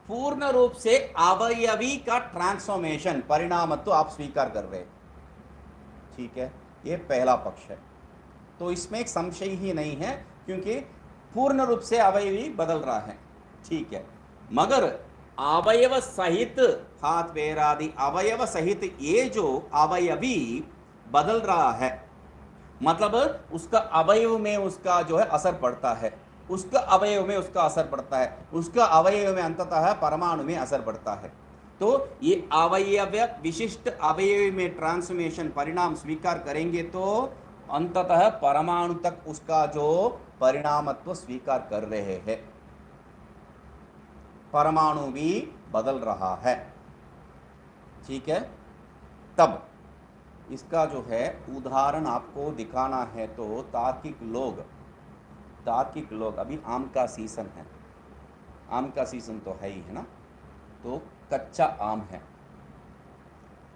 Speaker 1: पूर्ण रूप से अवयवी का ट्रांसफॉर्मेशन परिणामत्व तो आप स्वीकार कर रहे हैं। ठीक है, ये पहला पक्ष है। तो इसमें एक संशय ही नहीं है, क्योंकि पूर्ण रूप से अवयवी बदल रहा है। ठीक है, मगर अवयव सहित, हाथ पैर आदि अवयव सहित ये जो अवयवी बदल रहा है, मतलब उसका अवयव में उसका जो है असर पड़ता है, उसका अवयव में उसका असर पड़ता है, उसका अवयव में अंततः परमाणु में असर पड़ता है। तो ये अवयव विशिष्ट अवयव में ट्रांसफॉर्मेशन परिणाम स्वीकार करेंगे तो अंततः परमाणु तक उसका जो परिणामत्व स्वीकार कर रहे हैं, परमाणु भी बदल रहा है। ठीक है, तब इसका जो है उदाहरण आपको दिखाना है, तो तार्किक लोग, अभी आम का सीजन है, आम का सीजन तो है ही है ना, तो कच्चा आम है,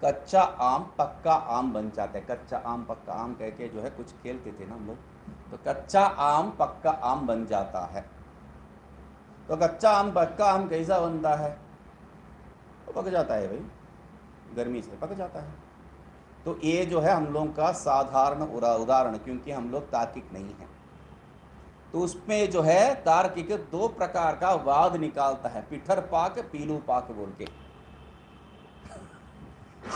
Speaker 1: कच्चा आम पक्का आम बन जाता है। कच्चा आम पक्का आम कह के जो है कुछ खेलते थे ना हम लोग, तो कच्चा आम पक्का आम बन जाता है। तो कच्चा आम पक्का आम कैसा बनता है, तो पक जाता है भाई, गर्मी से पक जाता है। तो ये जो है हम लोगों का साधारण उदाहरण, क्योंकि हम लोग तार्किक नहीं हैं, तो उसमें जो है तार्किक दो प्रकार का वाद निकालता है, पिठर पाक पीलू पाक बोल के।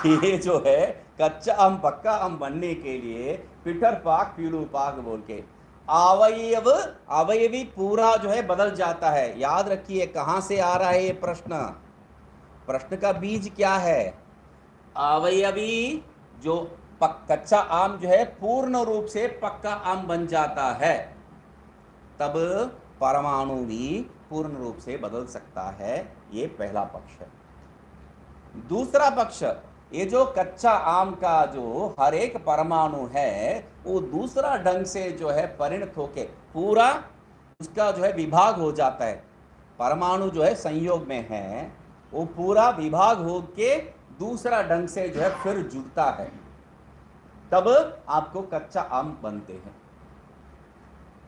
Speaker 1: ये जो है कच्चा आम पक्का आम बनने के लिए पिठर पाक पीलू पाक बोल के अवयवी पूरा जो है बदल जाता है। याद रखिए कहां से आ रहा है ये प्रश्न, प्रश्न का बीज क्या है? अवयवी जो कच्चा आम जो है पूर्ण रूप से पक्का आम बन जाता है, तब परमाणु भी पूर्ण रूप से बदल सकता है। ये पहला पक्ष है। दूसरा पक्ष, ये जो कच्चा आम का जो हर एक परमाणु है वो दूसरा ढंग से जो है परिणत होके पूरा उसका जो है विभाग हो जाता है। परमाणु जो है संयोग में है, वो पूरा विभाग होके दूसरा ढंग से जो है फिर जुड़ता है, तब आपको कच्चा आम बनते हैं।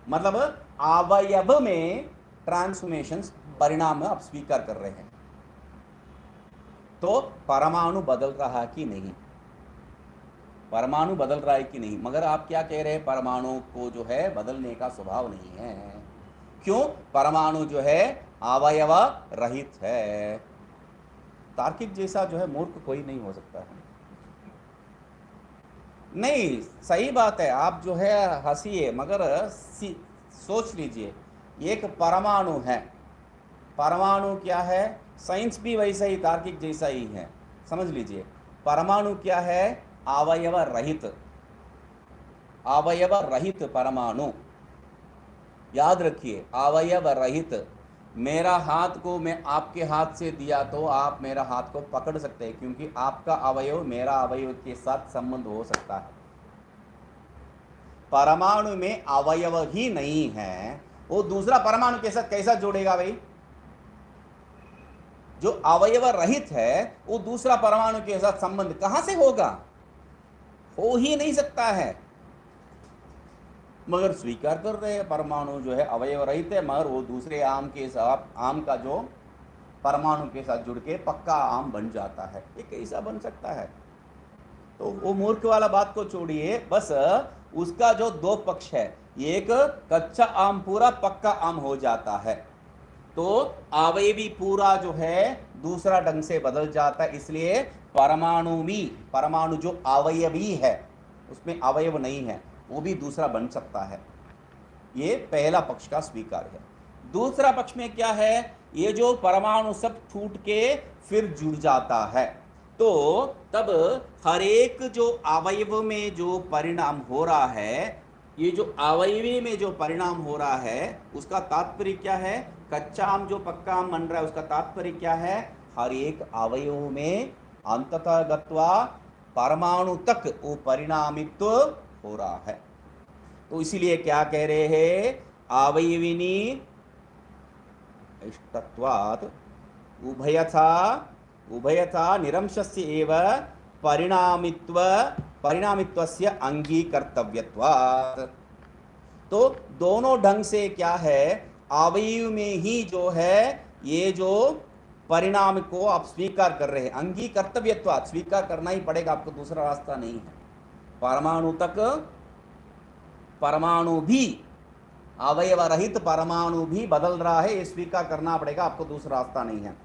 Speaker 1: मतलब अवयव में ट्रांसफॉर्मेशन परिणाम आप स्वीकार कर रहे हैं। तो परमाणु बदल रहा कि नहीं, परमाणु बदल रहा है कि नहीं? मगर आप क्या कह रहे हैं, परमाणु को जो है बदलने का स्वभाव नहीं है। क्यों? परमाणु जो है अवयव रहित है। तार्किक जैसा जो है मूर्ख कोई नहीं हो सकता है। नहीं, सही बात है, आप जो है हंसिए, मगर सोच लीजिए, एक परमाणु है, परमाणु क्या है? साइंस भी वैसा ही तार्किक जैसा ही है। समझ लीजिए, परमाणु क्या है? अवयव रहित, अवयव रहित परमाणु। याद रखिए, अवयव रहित। मेरा हाथ को मैं आपके हाथ से दिया तो आप मेरा हाथ को पकड़ सकते हैं, क्योंकि आपका अवयव मेरा अवयव के साथ संबंध हो सकता है। परमाणु में अवयव ही नहीं है, वो दूसरा परमाणु के साथ कैसा जोड़ेगा भाई? जो अवयव रहित है वो दूसरा परमाणु के साथ संबंध कहां से होगा? हो ही नहीं सकता है। मगर स्वीकार कर रहे हैं परमाणु जो है अवयव रहित है, मगर वो दूसरे आम के साथ, आम का जो परमाणु के साथ जुड़ के पक्का आम बन जाता है। ये कैसा बन सकता है? तो वो मूर्ख वाला बात को छोड़िए, बस उसका जो दो पक्ष है, एक कच्चा आम पूरा पक्का आम हो जाता है, तो अवयवी पूरा जो है दूसरा ढंग से बदल जाता है। इसलिए परमाणु भी, परमाणु जो अवयवी है उसमें अवयव नहीं है, वो भी दूसरा बन सकता है। ये पहला पक्ष का स्वीकार है। दूसरा पक्ष में क्या है? ये जो परमाणु सब टूट के फिर जुड़ जाता है, तो तब हर एक जो अवयव में जो परिणाम हो रहा है, ये जो अवयवी में जो परिणाम हो रहा है, उसका तात्पर्य क्या है? कच्चा आम जो पक्का आम बन रहा है, उसका तात्पर्य क्या है? हर एक अवयव में अंततः गत्वा परमाणु तक वो परिणामित्व हो रहा है। तो इसीलिए क्या कह रहे हैं? अवयविनी इष्टत्वात् उभयथा निरंशस्य एव परिणामित्वस्य अंगीकर्तव्यत्वात्। तो दोनों ढंग से क्या है, अवयव में ही जो है ये जो परिणाम को आप स्वीकार कर रहे हैं, अंगीकर्तव्यत्वात्, स्वीकार करना ही पड़ेगा, आपको दूसरा रास्ता नहीं है। परमाणु तक, परमाणु भी, अवयव रहित परमाणु भी बदल रहा है, ये स्वीकार करना पड़ेगा, आपको दूसरा रास्ता नहीं है।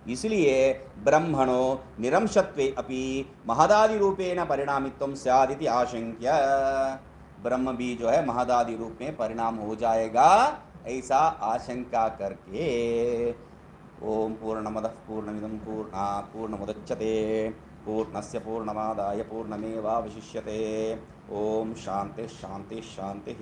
Speaker 1: इसलिए ब्रह्मणो निरंशत्वे अपि महदादि रूपेण परिणामित्वं स्यादिति आशंक्य। ब्रह्म भी जो है महदादि रूप में परिणाम हो जाएगा, ऐसा आशंका करके। ओम पूर्णमदः पूर्णमिदं पूर्णात् पूर्णमुदच्यते पूर्णस्य पूर्णमादाय पूर्णमेवावशिष्यते। ओम शांति शांति शांति।